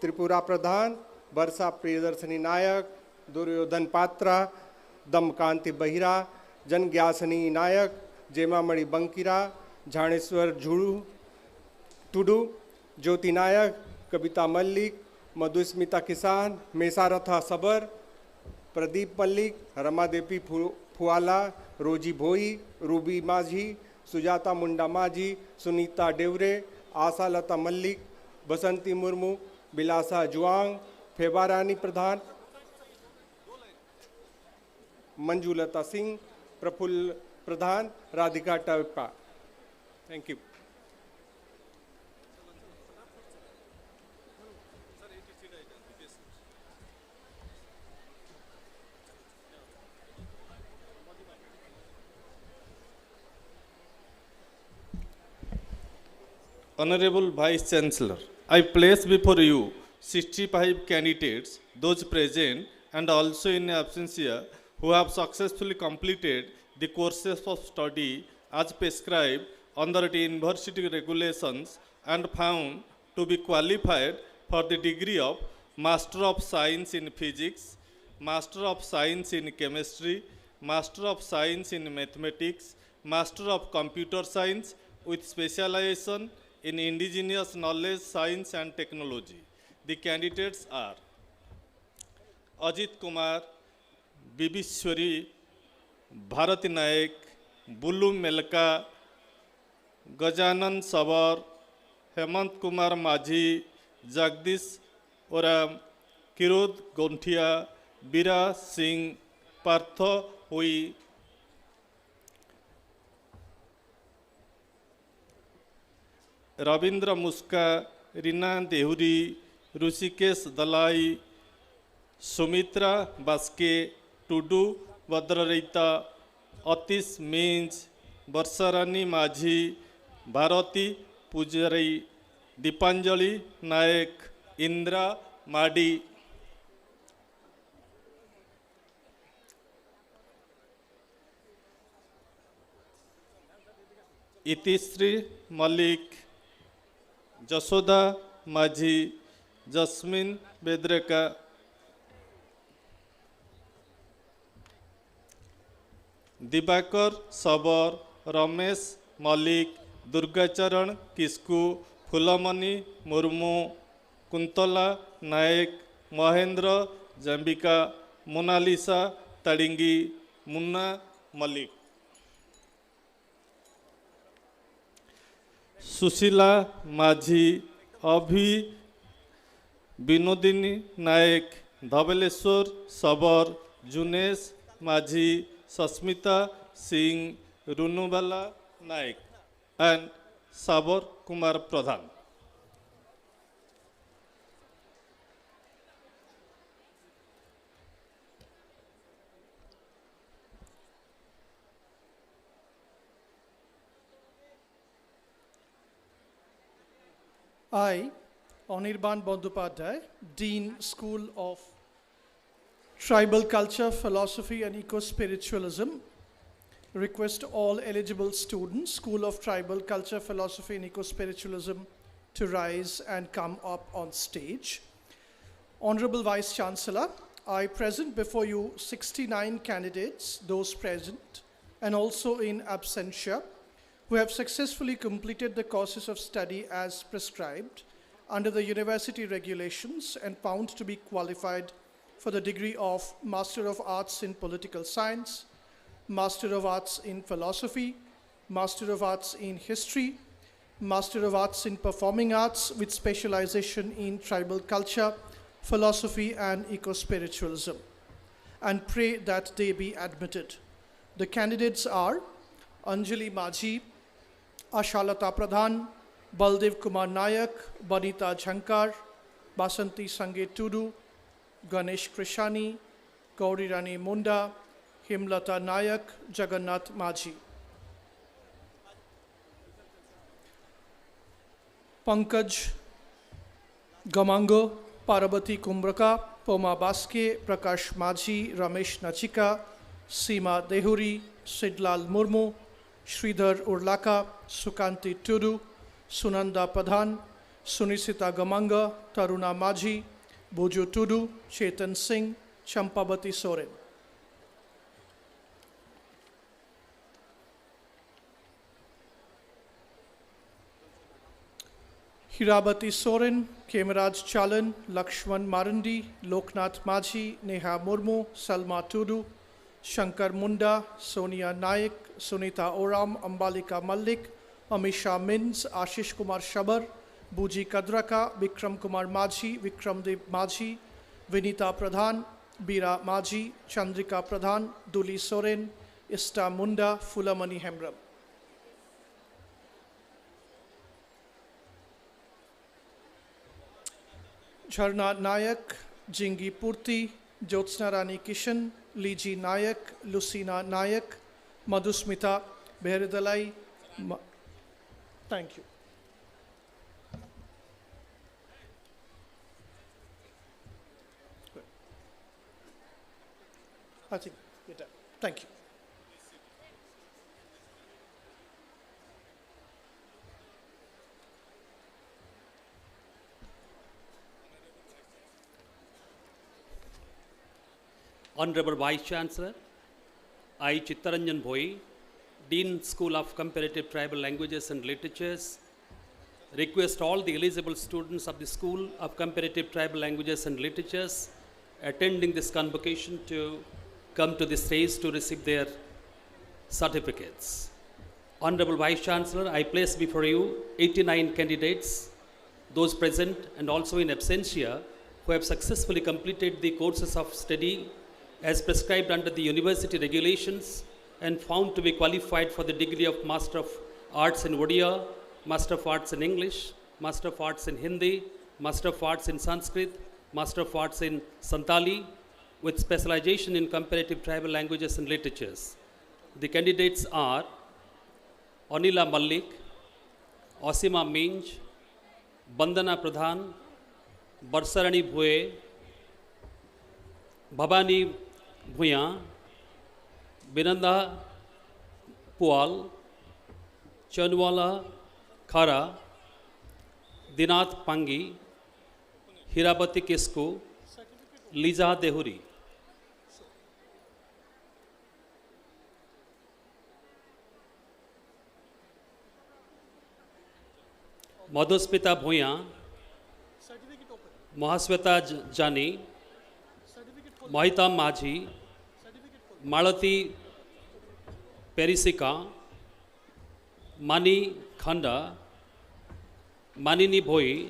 Tripura Pradhan, Barsa Priyadarsani Nayak, Duryodhan Patra, Damkanti Bahira, Jan Gyasani Nayak, Jema Mari Bankira, Jhaneshwar Jhuru, Tudu, Jyoti Nayak, Kabita Mallik, Madhusmita Kisan, Mesaratha Sabar, Pradeep Mallik, Ramadevi Phuala, Roji Bhoi, Ruby Majhi, Sujata Munda Majhi, Sunita Devre, Asa Lata Mallik, Basanti Murmu, Bilasa Juang, Febarani Pradhan, Manjulata Singh, Praful Pradhan, Radhika Tavka. Thank you. Honorable Vice Chancellor, I place before you 65 candidates, those present and also in absentia, who have successfully completed the courses of study as prescribed under the university regulations and found to be qualified for the degree of Master of Science in Physics, Master of Science in Chemistry, Master of Science in Mathematics, Master of Computer Science with specialization in indigenous knowledge, science and technology. The candidates are Ajit Kumar, Bibishwari, Bharati Naik, Bulu Melka, Gajanan Savar, Hemant Kumar Majhi, Jagdish Oram, Kirud Gontia, Bira Singh, Partho Hui, Rabindra Muska, Rina Dehuri, Rushikesh Dalai, Sumitra Baske, Tudu Vadrarita, Atish Minj, Barsarani Majhi, Bharati Pujari, Dipanjali Naik, Indra Madi. Itisri Malik, Jasoda Majhi, Jasmine Bedreka, Dibakar Sabar, Ramesh Malik, Durgacharan Kisku, Phulamani Murmu, Kuntala Naik, Mahendra Jambika, Monalisa Tadingi, Munna Malik. Susila Majhi, Abhi Binodini Naik, Dhabaleshwar Sabar, Junesh Majhi, Sasmita Singh, Runubala Naik, and Sabar Kumar Pradhan. I, Anirban Bandyopadhyay, Dean, School of Tribal Culture, Philosophy and Eco-Spiritualism, request all eligible students, School of Tribal Culture, Philosophy and Eco-Spiritualism, to rise and come up on stage. Honorable Vice Chancellor, I present before you 69 candidates, those present and also in absentia, who have successfully completed the courses of study as prescribed under the university regulations and found to be qualified for the degree of Master of Arts in Political Science, Master of Arts in Philosophy, Master of Arts in History, Master of Arts in Performing Arts with specialization in tribal culture, philosophy and eco-spiritualism, and pray that they be admitted. The candidates are Anjali Majhi, Ashalata Pradhan, Baldev Kumar Nayak, Banita Jhankar, Basanti Sange Tudu, Ganesh Krishani, Gauri Rani Munda, Himlata Nayak, Jagannath Majhi. Pankaj Gamango, Parabati Kumbraka, Poma Baske, Prakash Majhi, Ramesh Nachika, Seema Dehuri, Sidlal Murmu, Sridhar Urlaka, Sukanti Tudu, Sunanda Pradhan, Sunisita Gamanga, Taruna Majhi, Bojo Tudu, Chetan Singh, Champabati Soren. Hirabati Soren, Kemaraj Chalan, Lakshman Marandi, Loknath Majhi, Neha Murmu, Salma Tudu, Shankar Munda, Sonia Naik, Sunita Oram, Ambalika Malik, Amisha Mins, Ashish Kumar Shabar, Buji Kadraka, Vikram Kumar Majhi, Vikramdev Majhi, Vinita Pradhan, Bira Majhi, Chandrika Pradhan, Duli Soren, Ista Munda, Fulamani Hemram. Jharna Nayak, Jingi Purti, Jyotsna Rani Kishan, Liji Nayak, Lucina Nayak, Madhusmita Beheridalai. Thank you. I think you're done. Thank you. Honorable Vice Chancellor, I, Chittaranjan Bhoi, Dean School of Comparative Tribal Languages and Literatures, request all the eligible students of the School of Comparative Tribal Languages and Literatures attending this convocation to come to the stage to receive their certificates. Honorable Vice Chancellor, I place before you 89 candidates, those present and also in absentia, who have successfully completed the courses of study as prescribed under the university regulations and found to be qualified for the degree of Master of Arts in Odia, Master of Arts in English, Master of Arts in Hindi, Master of Arts in Sanskrit, Master of Arts in Santali, with specialization in comparative tribal languages and literatures. The candidates are Anila Malik, Asima Minj, Bandana Pradhan, Barsarani Bhue, Bhabani Bhuya, Binanda Pual, Chanwala Khara, Dinath Pangi, Hirabati Kisku, Liza Dehuri. Madhuspita Bhuya, Mahasweta Jani, Mohita Majhi, Malati Perisika, Mani Khanda, Manini Bhoi,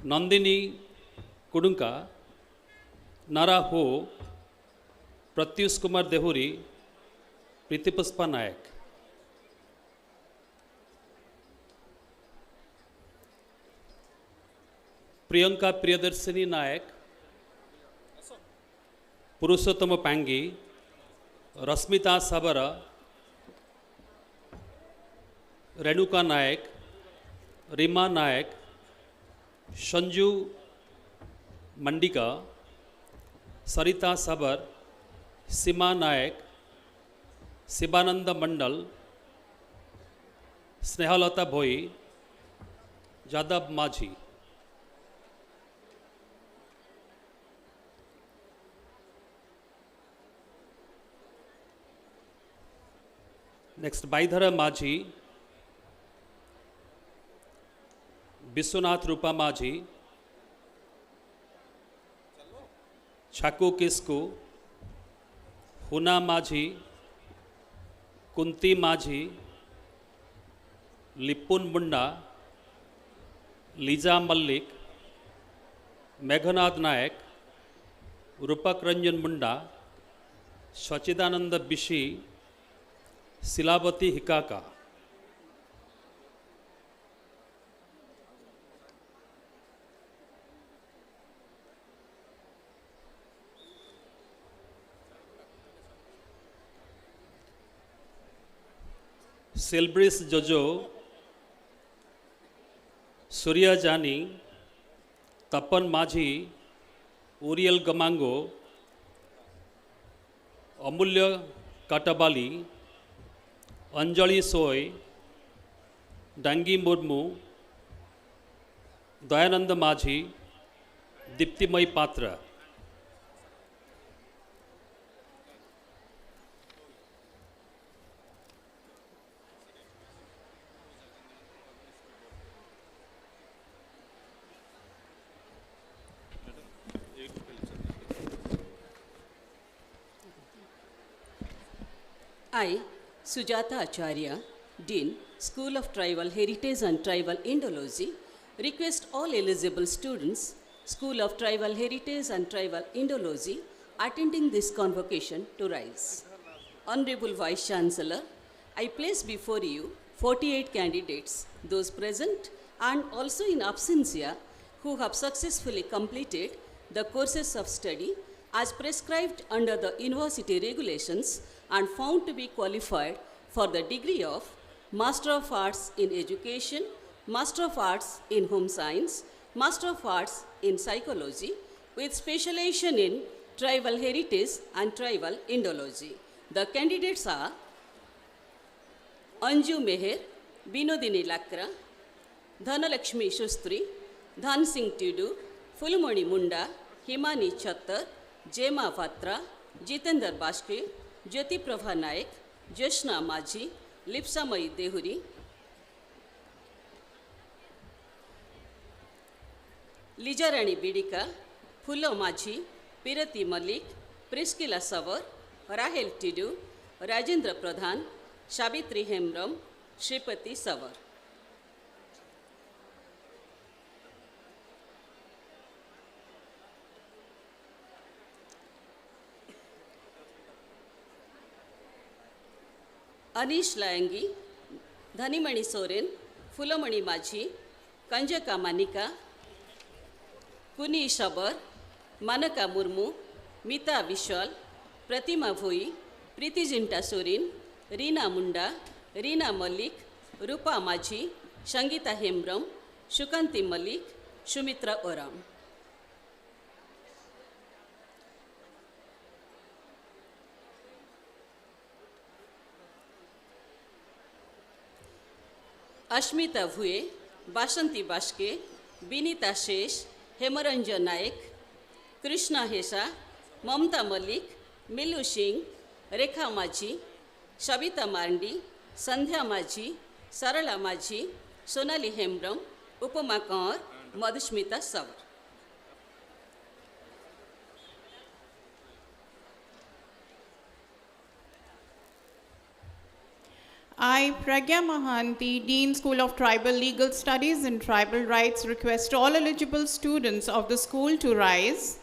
Nandini Kudunka, Nara Ho, Pratyush Kumar Dehuri, Pritipuspa Nayak. Priyanka Priyadarsini Nayak, Purushottama Pangi, Rasmita Sabara, Renuka Nayak, Rima Nayak, Shanju Mandika, Sarita Sabar, Sima Nayak, Sibananda Mandal, Snehalata Bhoi, Jadab Majhi. Next, Baidhara Majhi, Biswanath Rupa Maji, Chaku Kisku, Huna Maji, Kunti Maji, Lipun Munda, Liza Malik, Meghanath Nayak, Rupak Ranjan Munda, Sachidananda Bishi, Silabati Hikaka. Silbris Jojo, Surya Jani, Tapan Maji, Uriel Gamango, Amulya Katabali, Anjali Soy, Dangi Murmu, Dayananda Maji, Diptimai Patra. I, Sujata Acharya, Dean, School of Tribal Heritage and Tribal Indology, request all eligible students, School of Tribal Heritage and Tribal Indology, attending this convocation to rise. Honorable Vice Chancellor, I place before you 48 candidates, those present and also in absentia, who have successfully completed the courses of study as prescribed under the university regulations and found to be qualified for the degree of Master of Arts in Education, Master of Arts in Home Science, Master of Arts in Psychology, with specialization in Tribal Heritage and Tribal Indology. The candidates are Anju Meher, Binodini Lakra, Dhanalakshmi Shustri, Dhan Singh Tudu, Fulmoni Munda, Himani Chattar, Jema Patra, Jitendra Bashke, Jyoti Prabha Naik, Joshna Maji, Lipsamai Dehuri, Lijarani Bidika, Phulo Maji, Pirati Malik, Priskila Savar, Rahel Tidu, Rajendra Pradhan, Shabitri Hemram, Shripati Savar. Anish Layangi, Dhanimani Soren, Fulamani Maji, Kanjaka Manika, Kuni Shabar, Manaka Murmu, Mita Vishal, Pratima Bhoi, Priti Jinta Sorin, Reena Munda, Reena Malik, Rupa Maji, Shangita Hembram, Shukanti Malik, Shumitra Oram. Ashmita Bhuye, Bashanti Bashke, Binita Shesh, Hemaranjan Naik, Krishna Hesa, Mamta Malik, Milu Singh, Rekha Maji, Shabita Mandi, Sandhya Maji, Sarala Maji, Sonali Hembram, Upama Kaur, Madhushmita Savar. I, Pragya Mahanti, Dean School of Tribal Legal Studies and Tribal Rights, request all eligible students of the school to rise.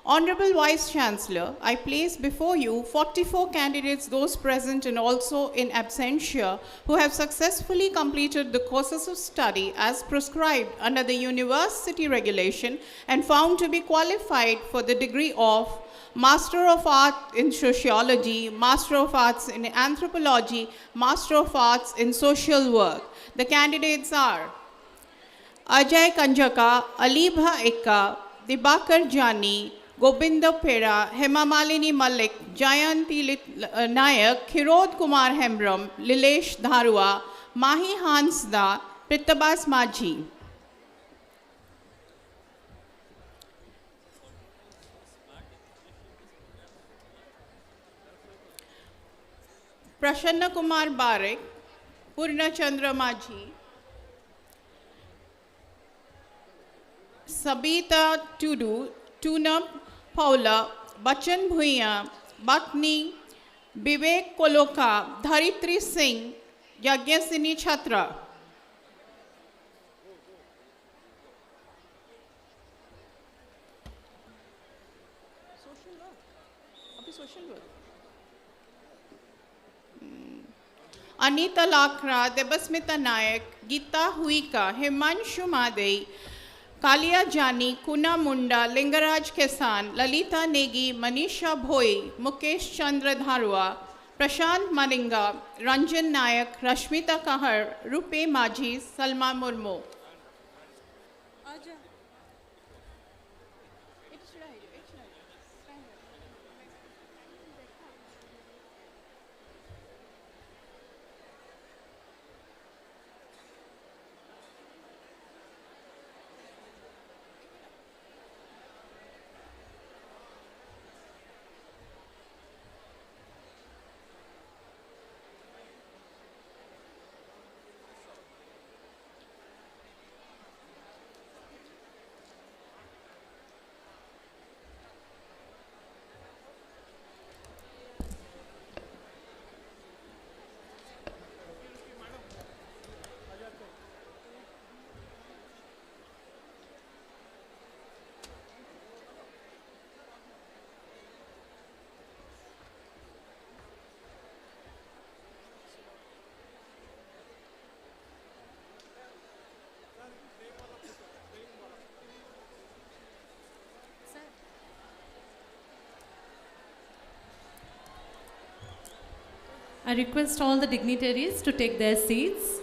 Honorable Vice Chancellor, I place before you 44 candidates, those present and also in absentia, who have successfully completed the courses of study as prescribed under the university regulation and found to be qualified for the degree of Master of Arts in Sociology, Master of Arts in Anthropology, Master of Arts in Social Work. The candidates are Ajay Kanjaka, Alibha Ekka, Dibakar Jani, Gobinder Pera, Hemamalini Malik, Jayanti Nayak, Khirod Kumar Hembram, Lilesh Dharua, Mahi Hansda, Pritabas Maji. Prashanna Kumar Barak, Purna Chandra Maji, Sabita Tudu, Tunab Paula, Bachan Bhuiya, Bakni, Vivek Koloka, Dharitri Singh, Yagyasini Chhatra. Anita Lakra, Debasmita Nayak, Gita Huika, Himanshu Madei, Kalia Jani, Kuna Munda, Lingaraj Kesan, Lalita Negi, Manisha Bhoi, Mukesh Chandra Dharwa, Prashant Malinga, Ranjan Nayak, Rashmita Kahar, Rupe Maji, Salma Murmu. I request all the dignitaries to take their seats.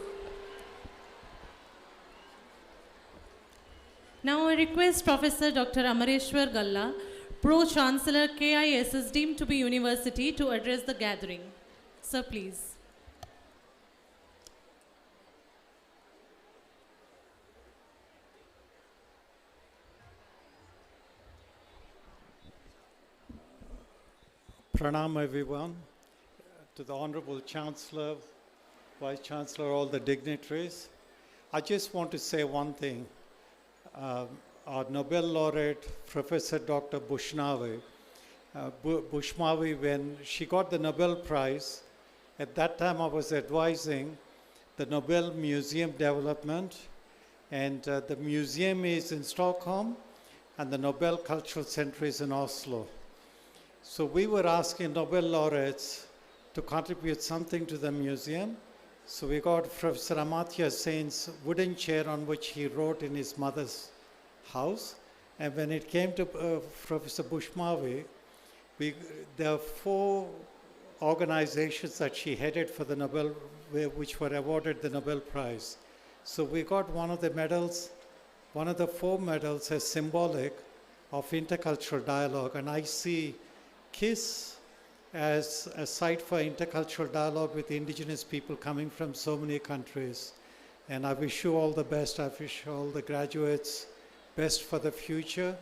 Now I request Professor Dr. Amareshwar Galla, Pro-Chancellor KISS deemed to be University, to address the gathering. Sir, please. Pranam everyone, to the Honorable Chancellor, Vice Chancellor, all the dignitaries. I just want to say one thing. Our Nobel laureate, Professor Dr. Bushmawe, when she got the Nobel Prize, at that time I was advising the Nobel Museum development, and the museum is in Stockholm and the Nobel Cultural Center is in Oslo. So we were asking Nobel laureates to contribute something to the museum. So we got Professor Amartya Sen's wooden chair on which he wrote in his mother's house. And when it came to Professor Bushmawe, there are 4 organizations that she headed for the Nobel, which were awarded the Nobel Prize. So we got one of the medals, one of the 4 medals as symbolic of intercultural dialogue. And I see KISS as a site for intercultural dialogue with indigenous people coming from so many countries. And I wish you all the best. I wish all the graduates best for the future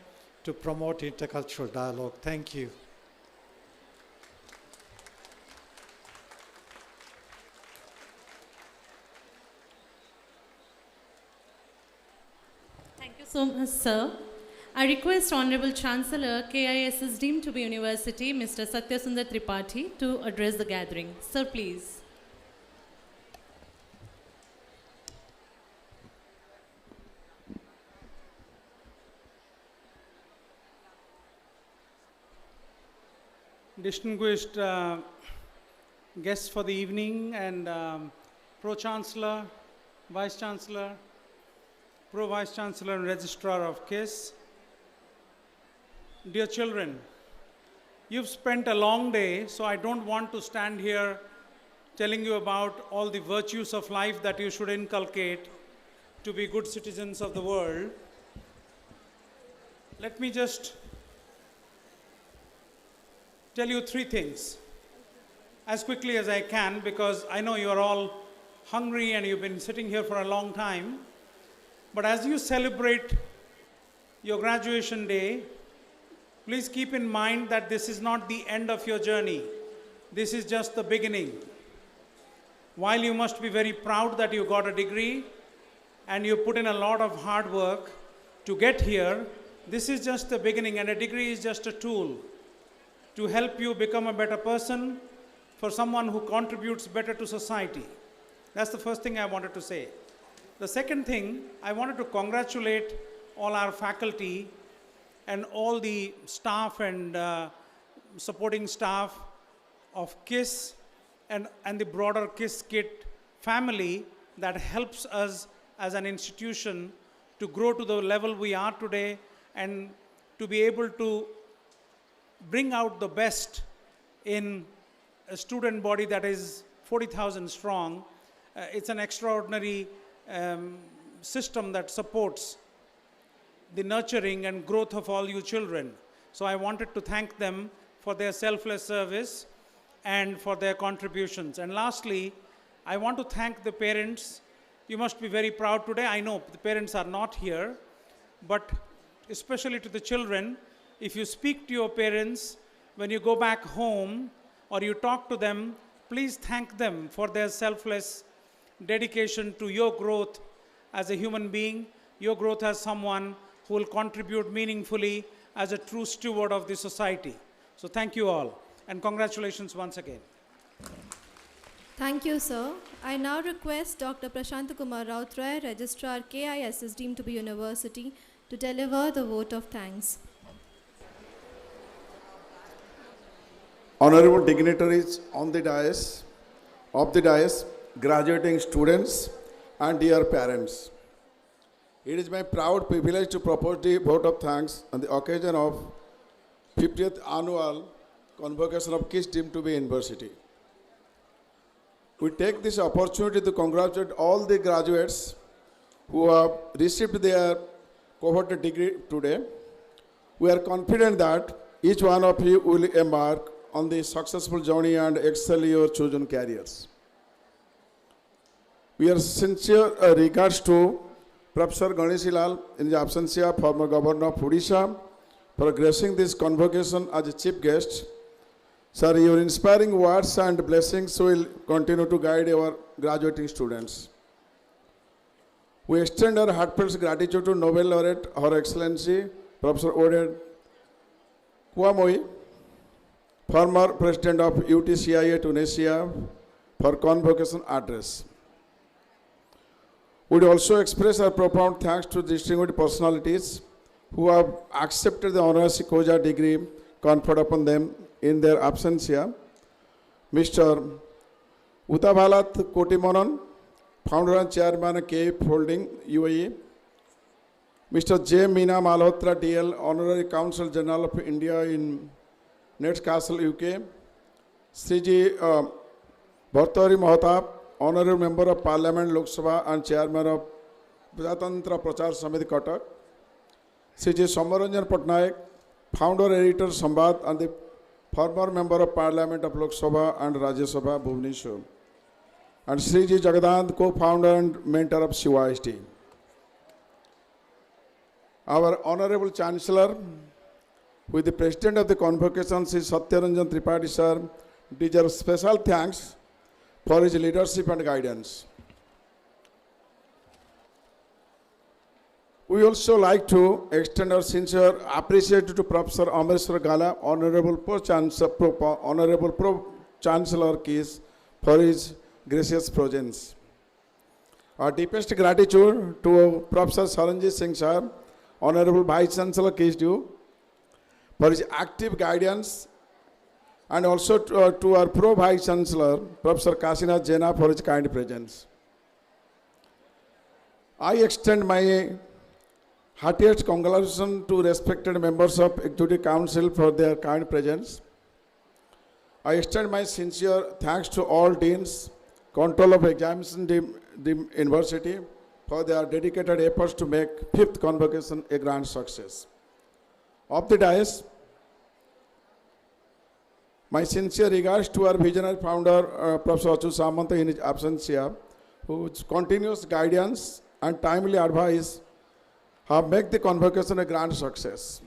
to promote intercultural dialogue. Thank you. Thank you so much, sir. I request Honorable Chancellor, KISS deemed to be University, Mr. Satyasundar Tripathi, to address the gathering. Sir, please. Distinguished guests for the evening, and Pro-Chancellor, Vice-Chancellor, Pro-Vice-Chancellor and Registrar of KISS. Dear children, you've spent a long day, so I don't want to stand here telling you about all the virtues of life that you should inculcate to be good citizens of the world. Let me just tell you 3 things as quickly as I can, because I know you're all hungry and you've been sitting here for a long time. But as you celebrate your graduation day, please keep in mind that this is not the end of your journey. This is just the beginning. While you must be very proud that you got a degree and you put in a lot of hard work, to get here. This is just the beginning, and a degree is just a tool to help you become a better person, for someone who contributes better to society. That's the first thing I wanted to say. The second thing, I wanted to congratulate all our faculty and all the staff and supporting staff of KISS and the broader KISS Kit family that helps us as an institution to grow to the level we are today and to be able to bring out the best in a student body that is 40,000 strong. It's an extraordinary system that supports the nurturing and growth of all you children. So I wanted to thank them for their selfless service and for their contributions. And lastly, I want to thank the parents. You must be very proud today. I know the parents are not here, but especially to the children, if you speak to your parents when you go back home or you talk to them, please thank them for their selfless dedication to your growth as a human being, your growth as someone who will contribute meaningfully as a true steward of the society. So thank you all, and congratulations once again. Thank you, sir. I now request Dr. Prashant Kumar Rautray, Registrar KISS deemed to be University, to deliver the vote of thanks. Honorable dignitaries on the dais, graduating students, and dear parents. It is my proud privilege to propose the vote of thanks on the occasion of 50th Annual Convocation of KISS deemed to be University. We take this opportunity to congratulate all the graduates who have received their cohort degree today. We are confident that each one of you will embark on the successful journey and excel your chosen careers. We are sincere regards to Professor Ganeshilal in the absentia, former Governor of Odisha, for gracing this convocation as a chief guest. Sir, your inspiring words and blessings will continue to guide our graduating students. We extend our heartfelt gratitude to Nobel laureate, Her Excellency, Professor Oded Kouamouo, former President of UTCIA Tunisia, for convocation address. We would also express our profound thanks to distinguished personalities who have accepted the honorary causa degree conferred upon them in their absentia. Mr. Utavalat Kotimonon, Founder and Chairman of KF Holding, UAE. Mr. J. Meena Malhotra, DL, Honorary Consul General of India in Newcastle, UK. Sriji Bhartari Mahatab, Honorary Member of Parliament, Lok Sabha and Chairman of Prajatantra Prachar Samiti, Cuttack. Sriji Somaranjan Patnaik, Founder Editor Sambad and the former Member of Parliament of Lok Sabha and Rajya Sabha, Bhubaneswar. And Sriji Jagadant, co-founder and mentor of CYST. Our Honorable Chancellor, with the President of the Convocation, Sri Satyaranjan Tripathi sir, deserves special thanks for his leadership and guidance. We also like to extend our sincere appreciation to Professor Amreshwar Gala, Honorable Pro-Chancellor KISS, for his gracious presence. Our deepest gratitude to Professor Saranjit Singh sir, Honorable Vice Chancellor KISS, for his active guidance, and also to our Pro-Vice Chancellor, Professor Kasinath Jena, for his kind presence. I extend my heartiest congratulations to respected members of Executive Council for their kind presence. I extend my sincere thanks to all deans, control of examination the university, for their dedicated efforts to make 5th convocation a grand success. Of the dais, my sincere regards to our visionary founder, Professor Achyut Samanta, in his absentia, whose continuous guidance and timely advice have made the convocation a grand success.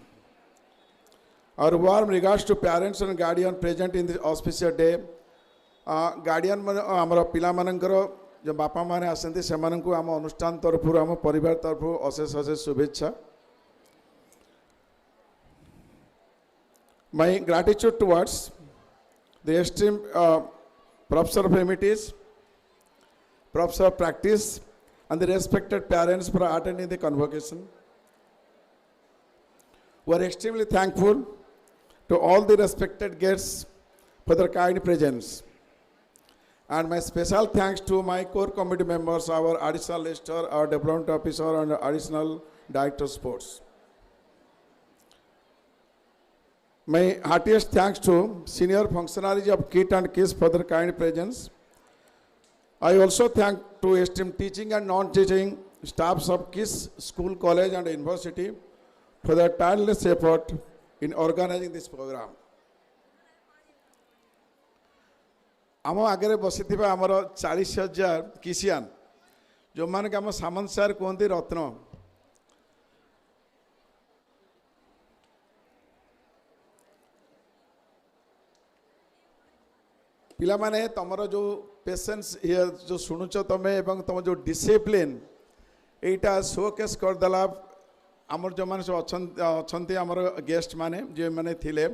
Our warm regards to parents and guardians present in this auspicious day. Guardian आमर पिला मानकर जो बापा माने आसंती से मानकु आम अनुष्ठान तरफु आम परिवार तरफु अशेष अशेष शुभेच्छा My gratitude towards the esteemed Professor of Emeritus, Professor of Practice, and the respected parents for attending the convocation. We are extremely thankful to all the respected guests for their kind presence. And my special thanks to my core committee members, our additional lister, our development officer, and additional director of sports. My heartiest thanks to senior functionaries of KIT and KISS for their kind presence. I also thank to esteemed teaching and non-teaching staffs of KISS School, College and University for their tireless effort in organizing this program. आम आगे बसी आमर 40,000 किसियान जो मैंने आम सामंत सार कहते रत्न पिला माने तमर जो पेशेंस जो शुणुच तमें तुम जो डिसिप्लिन एटा शोकेस करदेला आमर जो मैंने अच्छा आमर गेस्ट माने जो मैंने थिले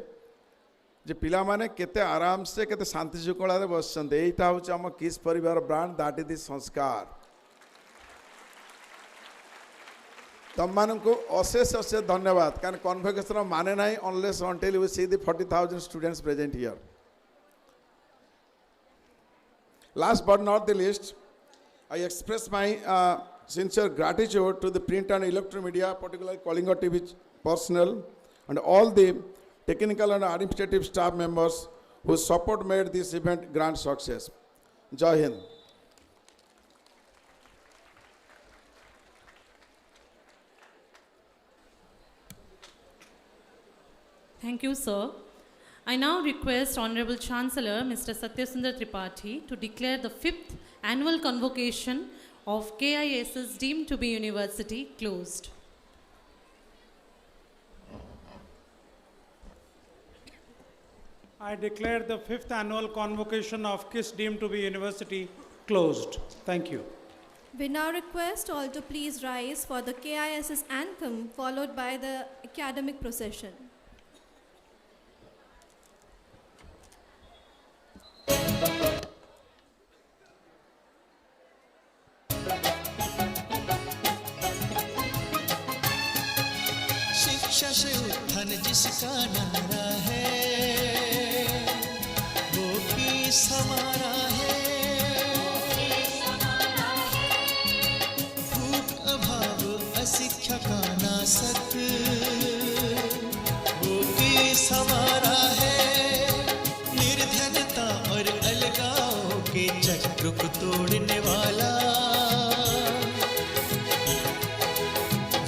जे पिला माने केते आराम से केते शांति शुक्ला बस एटा हूँ आम किस परिवार ब्रांड दैट इज द संस्कार तुम मान को अशेष अशेष धन्यवाद कारण कन्वोकेशन माने ना unless until you see the 40,000 students present here. Last but not the least, I express my sincere gratitude to the print and electronic media, particularly Kalinga TV personnel, and all the technical and administrative staff members whose support made this event grand success. Jai Hind. Thank you, sir. I now request Honorable Chancellor Mr. Satyasundar Tripathi to declare the 5th Annual Convocation of KISS deemed to be University closed. I declare the 5th Annual Convocation of KISS deemed to be University closed. Thank you. We now request all to please rise for the KISS anthem followed by the academic procession. शिक्षा से उत्थान जिसका नारा है वो किस हमारा है भूख अभाव अशिक्षा का नासक वो किस हमारा है निर्धनता और अलगाव के चक्र को तोड़ने वाला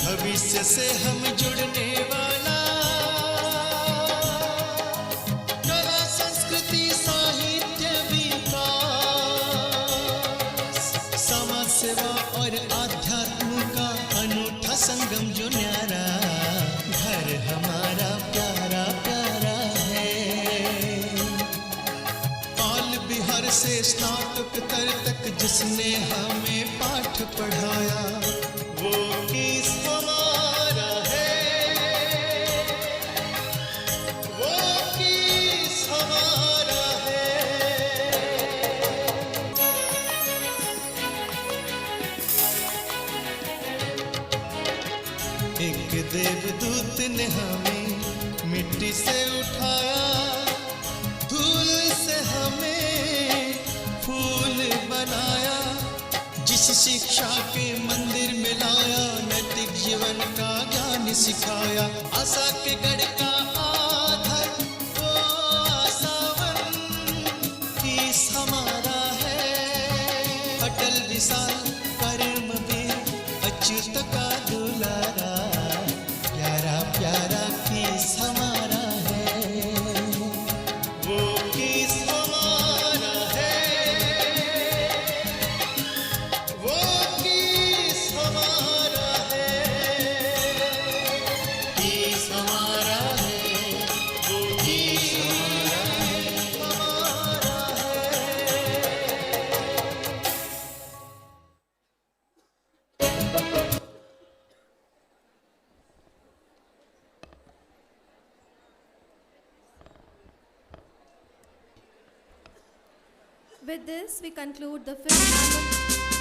भविष्य से हम जुड़ने वाला कला संस्कृति साहित्य विकास समाज सेवा और आध्यात्म का अनूठा संगम जो न्यारा घर हमारा प्यारा प्यारा है बाल बिहार से स्नातक स्तर तक जिसने हमें पाठ पढ़ाया वो किस हमारा है वो किस हमारा है एक देवदूत ने हमें मिट्टी से उठाया धूल से हमें फूल बनाया जिस शिक्षा के मंदिर में लाया नैतिक जीवन का ज्ञान सिखाया आशा के गढ़ का आधार वो आशावन किस हमारा है अटल विशाल कर्मवीर अच्युत का दुलारा प्यारा प्यारा किस हमारा है वो किस हमारा है वो किस हमारा है किस हमारा है वो किस हमारा है With this, we conclude the 5th annual.